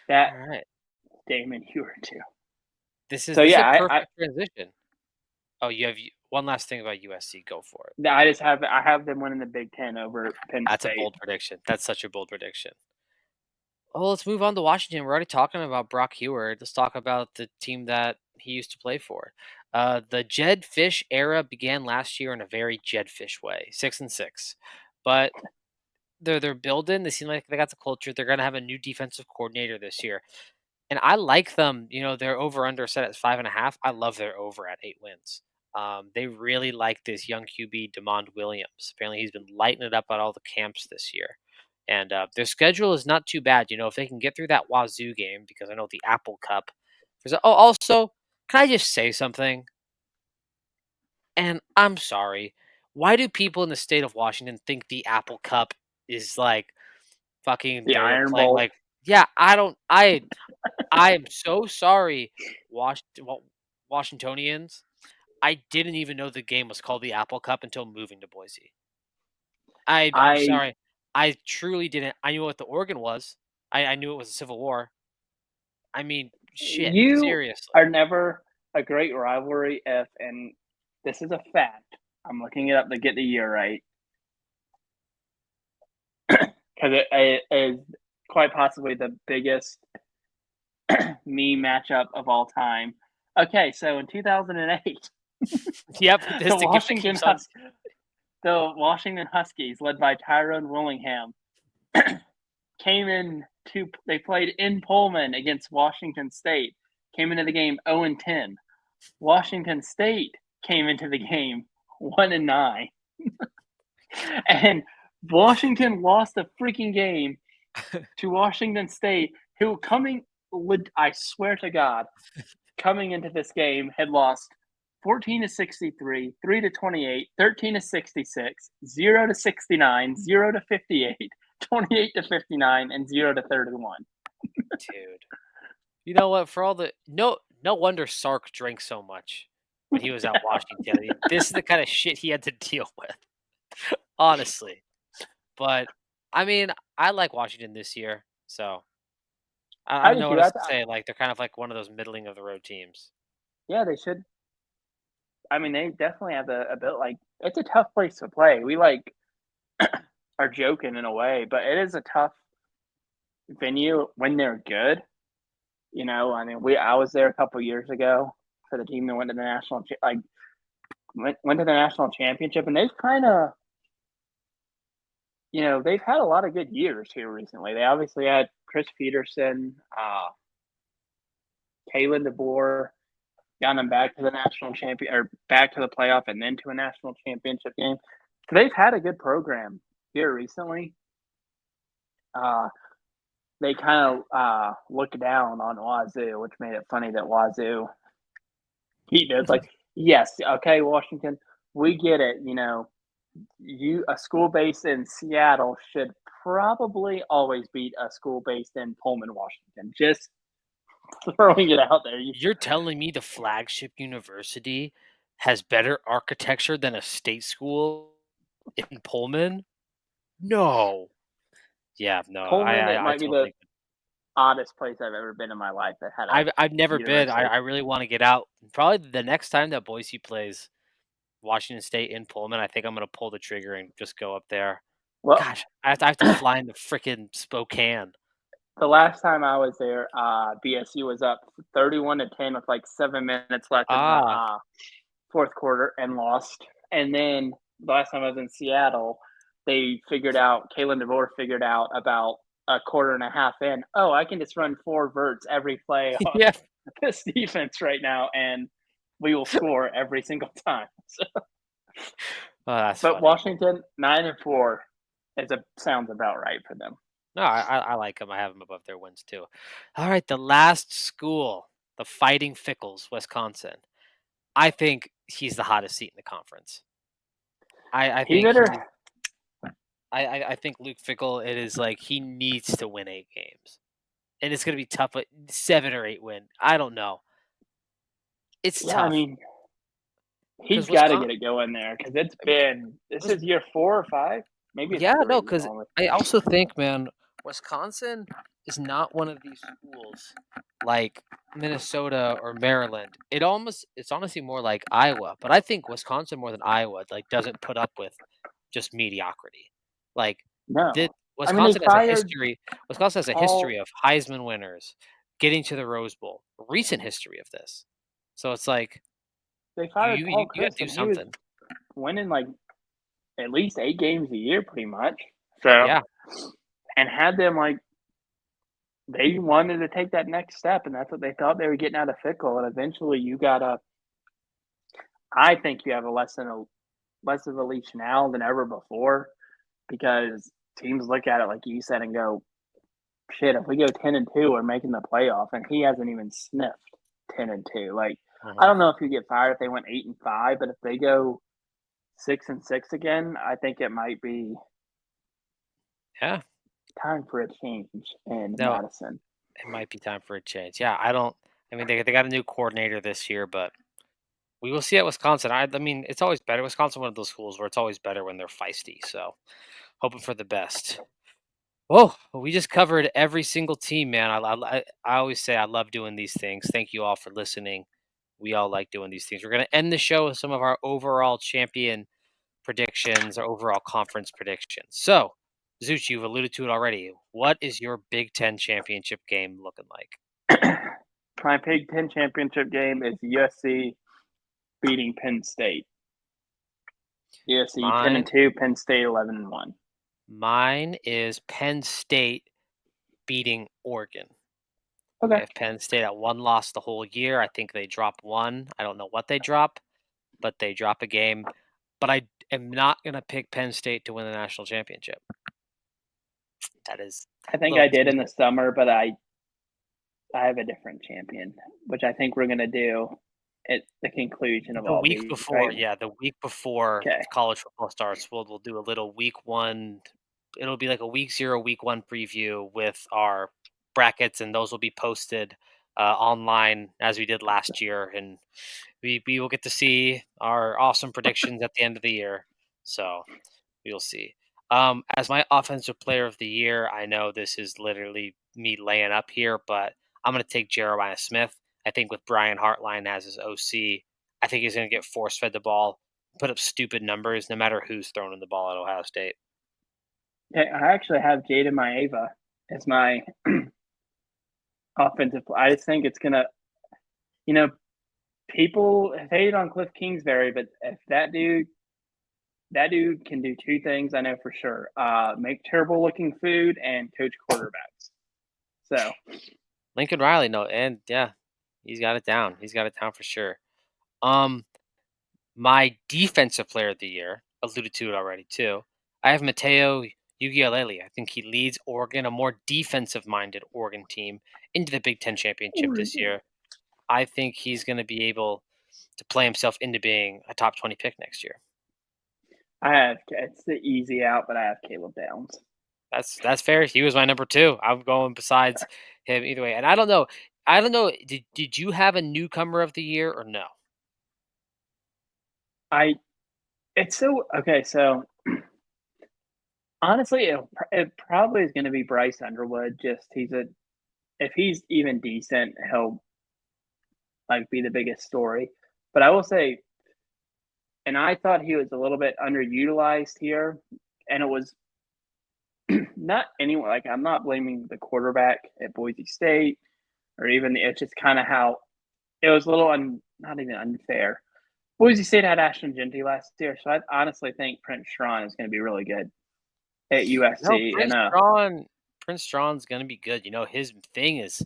that All right, Damon Heward too. this is So this is a yeah, perfect transition. Oh, you have one last thing about USC. Go for it. I just have them winning the Big Ten over Penn That's a State. bold prediction. That's such a bold prediction. Oh, let's move on to Washington. We're already talking about Brock Huard. Let's talk about the team that he used to play for. The Jed Fish era began last year in a very Jed Fish way, 6-6. But they're building. They seem like they got the culture. They're gonna have a new defensive coordinator this year, and I like them. Their over under set at 5.5. I love their over at 8 wins. They really like this young QB, Demond Williams. Apparently, he's been lighting it up at all the camps this year. And their schedule is not too bad. If they can get through that Wazoo game, because I know the Apple Cup. Oh, also, can I just say something? And I'm sorry. Why do people in the state of Washington think the Apple Cup is like fucking? The They're Iron playing Bowl. like, yeah. I don't. I am so sorry, Washingtonians. I didn't even know the game was called the Apple Cup until moving to Boise. I'm I sorry. I truly didn't. I knew what the Oregon was. I knew it was a Civil War. I mean, shit. You Seriously. are never a great rivalry if, and this is a fact. I'm looking it up to get the year right because it is quite possibly the biggest meme matchup of all time. Okay, so in 2008. Yep, this The the gift that Washington keeps on. Hus the Washington Huskies, led by Tyrone Willingham, they played in Pullman against Washington State, came into the game 0-10. Washington State came into the game 1-9. And Washington lost the freaking game to Washington State, who I swear to God, coming into this game had lost 14 to 63, 3 to 28, 13 to 66, 0 to 69, 0 to 58, 28 to 59, and 0 to 31. Dude. You know what? For all the no wonder Sark drank so much when he was at Washington. I mean, this is the kind of shit he had to deal with, honestly. But I mean, I like Washington this year, so I I don't do know what too. else to say. Like they're kind of like one of those middling of the road teams. Yeah, they should. I mean, they definitely have a bit like it's a tough place to play. We like are joking in a way, but it is a tough venue when they're good. I mean, I was there a couple years ago for the team that went to the went to the national championship, and they've kind of they've had a lot of good years here recently. They obviously had Chris Peterson, Kalen DeBoer, got them back to the national champion or back to the playoff, and then to a national championship game. So they've had a good program here recently. They kind of looked down on Wazoo, which made it funny that Wazoo it's like, yes, okay, Washington, we get it. A school based in Seattle should probably always beat a school based in Pullman, Washington. Just throwing it out there. You're telling me the flagship university has better architecture than a state school in Pullman? No. Yeah, no. Pullman, it I might be the totally. oddest place I've ever been in my life that had a I've never been. university. I really want to get out. Probably the next time that Boise plays Washington State in Pullman, I think I'm gonna pull the trigger and just go up there. Well, Gosh, I have to fly into frickin' Spokane. the last time I was there, BSU was up 31-10 with like 7 minutes left in the Ah, fourth quarter and lost. And then the last time I was in Seattle, Kalen DeVore figured out about a quarter and a half in, oh, I can just run four verts every play on yeah. this defense right now, and we will score every single time. So, Oh, that's but funny. Washington 9-4 sounds about right for them. No, I like them. I have them above their wins too. All right, the last school, the Fighting Fickles, Wisconsin. I think he's the hottest seat in the conference. I He think better. he I think Luke Fickle. It is like he needs to win 8 games, and it's gonna be tough. But 7 or 8 win, I don't know. It's Yeah, I tough mean, he's because got to Wisconsin. get it going there because this Because is year 4 or 5. Maybe it's yeah, no, three. because Only. I also think, man, Wisconsin is not one of these schools like Minnesota or Maryland. It's honestly more like Iowa, but I think Wisconsin more than Iowa like doesn't put up with just mediocrity. Like the No, I mean Wisconsin has a history. Wisconsin has a history Paul. of Heisman winners getting to the Rose Bowl. Recent history of this. So it's like They fired you Paul you got to Chris, do and he was something. winning like at least 8 games a year, pretty much. So, Yeah. and had them like they wanted to take that next step, and that's what they thought they were getting out of Fickle. And eventually, you got a. I think you have less of a leash now than ever before because teams look at it like you said and go, "Shit, if we go 10-2, we're making the playoff," and he hasn't even sniffed 10-2. Like, I Mhm. don't know if you get fired if they went 8-5, but if they go 6-6 again, I think it might be Yeah. time for a change in No, Madison. it might be time for a change. Yeah, I don't. I mean, they got a new coordinator this year, but we will see at Wisconsin. I mean, it's always better. Wisconsin, one of those schools where it's always better when they're feisty. So, hoping for the best. Oh, we just covered every single team, man. I always say I love doing these things. Thank you all for listening. We all like doing these things. We're gonna end the show with some of our overall champion predictions, our overall conference predictions. So, Zooch, you've alluded to it already. What is your Big Ten championship game looking like? My Big Ten championship game is USC beating Penn State. USC 10 and Mine 2, Penn State 11 and 1. mine is Penn State beating Oregon. I Okay. have Penn State at one loss the whole year. I think they drop one. I don't know what they drop, but they drop a game. But I am not going to pick Penn State to win the national championship. That is I a think little I did in the teaser. summer, but I have a different champion, which I think we're gonna do at the conclusion of The all week these, before, right? yeah, the week before Okay. college football starts, we'll do a little week one. It'll be like a week 0, week 1 preview with our brackets, and those will be posted online as we did last year. And we will get to see our awesome predictions at the end of the year. So we'll see. As my offensive player of the year, I know this is literally me laying up here, but I'm going to take Jeremiah Smith. I think with Brian Hartline as his OC, I think he's going to get force fed the ball, put up stupid numbers no matter who's throwing the ball at Ohio State. Okay, I actually have Jada Maeva as my offensive. I just think it's gonna, you know, people hate on Cliff Kingsbury, but if that dude can do two things, I know for sure: make terrible looking food and coach quarterbacks. So Lincoln Riley, no, and yeah, he's got it down. He's got it down for sure. Um, my defensive player of the year, alluded to it already too. I have Mateo Ugialele. I think he leads Oregon, a more defensive-minded Oregon team, into the Big Ten championship this year. I think he's going to be able to play himself into being a top 20 pick next year. I have it's the easy out, but I have Caleb Downs. That's fair. He was my number two. I'm going besides him either way. And I don't know. I don't know. Did you have a newcomer of the year or no? I it's so okay. So honestly, it probably is going to be Bryce Underwood. Just he's a if he's even decent, he'll like be the biggest story. But I will say, and I thought he was a little bit underutilized here, and it was not anyone. Like I'm not blaming the quarterback at Boise State or even it's just kind of how it was a little not even unfair. Boise State had Ashton Genty last year, so I honestly think Prince Strong is going to be really good at No, USC. And Prince Strawn's gonna be good. His thing is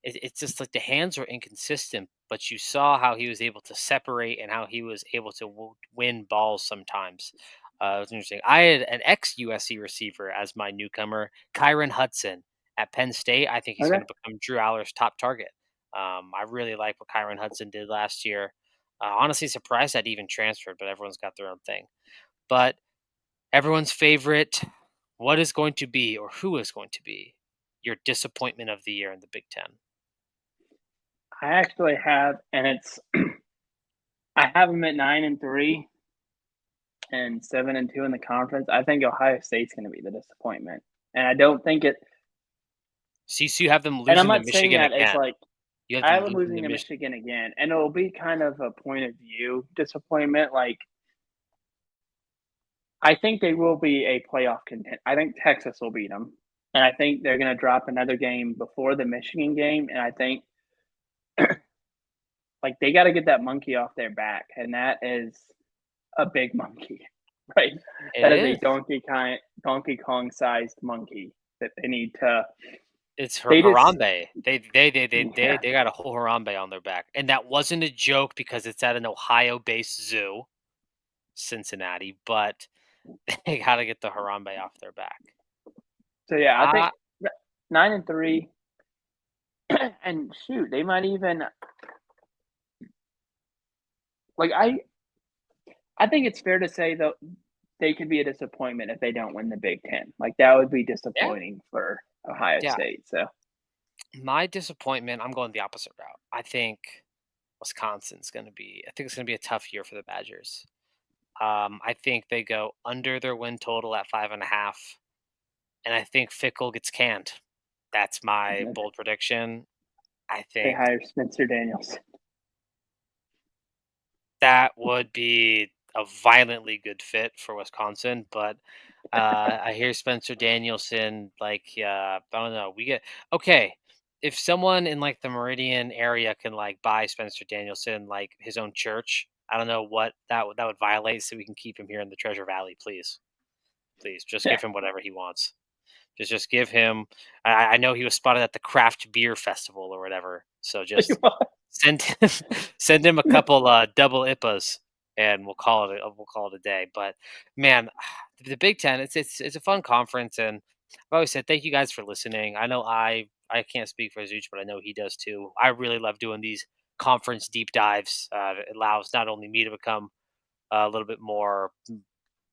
it's just like the hands were inconsistent, but you saw how he was able to separate and how he was able to win balls sometimes. It was interesting. I had an ex USC receiver as my newcomer, Kyron Hudson at Penn State. I think he's okay, going to become Drew Aller's top target. I really like what Kyron Hudson did last year. Honestly, surprised that he even transferred, but everyone's got their own thing. But everyone's favorite, what is going to be or who is going to be your disappointment of the year in the Big Ten? I actually have, and it's I have them at 9-3 and 7-2 in the conference. I think Ohio State's going to be the disappointment, and I don't think it. So you have them And I'm losing to not saying Michigan that as again. like You have I them have them losing losing to to Michigan. Michigan again, and it'll be kind of a point of view disappointment. Like I think they will be a playoff content. I think Texas will beat them, and I think they're going to drop another game before the Michigan game. And I think like they got to get that monkey off their back, and that is a big monkey, right? It That is a is. Donkey Kong sized monkey that they need to. It's They just Harambe. They yeah, they got a whole Harambe on their back, and that wasn't a joke because it's at an Ohio-based zoo, Cincinnati. But they got to get the Harambe off their back. so yeah, I think Ah, 9-3, and shoot, they might even like I think it's fair to say though they could be a disappointment if they don't win the Big Ten. Like that would be yeah, disappointing for Ohio yeah. State. So My disappointment. I'm going the opposite route. I think Wisconsin's going to be. I think it's going to be a tough year for the Badgers. I think they go under their win total at 5.5, and I think Fickle gets canned. That's my bold prediction. I they think hire Spencer Daniels. that would be a violently good fit for Wisconsin, but I hear Spencer Danielson I don't know. We get okay. If someone in like the Meridian area can like buy Spencer Danielson like his own church, I don't know what that would violate, so we can keep him here in the Treasure Valley, please. Please, just give him whatever he wants. Just give him. I know he was spotted at the craft beer festival or whatever, so just send him send him a couple double IPAs, and we'll call it a day. But man, the Big Ten, it's a fun conference, and I've always said thank you guys for listening. I know I can't speak for Zooch, but I know he does too. I really love doing these conference deep dives. It allows not only me to become a little bit more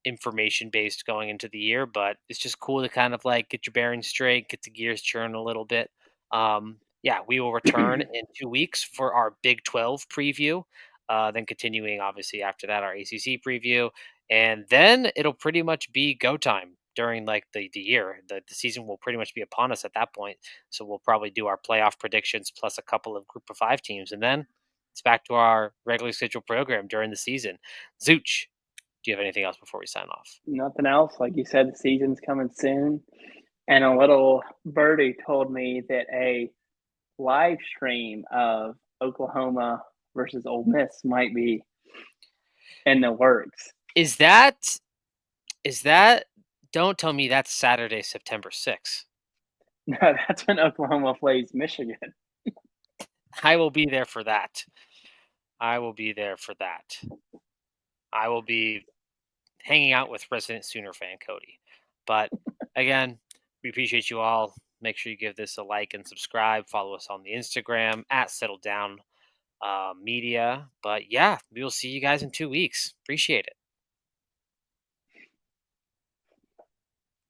information based going into the year, but it's just cool to kind of like get your bearings straight, get the gears churn a little bit. Yeah, we will return in 2 weeks for our Big 12 preview. Then continuing, obviously, after that, our ACC preview. And then it'll pretty much be go time during like the year. The season will pretty much be upon us at that point. So we'll probably do our playoff predictions plus a couple of group of five teams. And then it's back to our regularly scheduled program during the season. Zooch, do you have anything else before we sign off? Nothing else. Like you said, the season's coming soon. And a little birdie told me that a live stream of Oklahoma versus Ole Miss might be in the works. Is that don't tell me that's Saturday, September 6th. No, that's when Oklahoma plays Michigan. I will be there for that. I will be there for that. I will be hanging out with resident Sooner fan Cody. But again, we appreciate you all. Make sure you give this a like and subscribe. Follow us on the Instagram at Settle Down Media. But yeah, we will see you guys in 2 weeks. Appreciate it.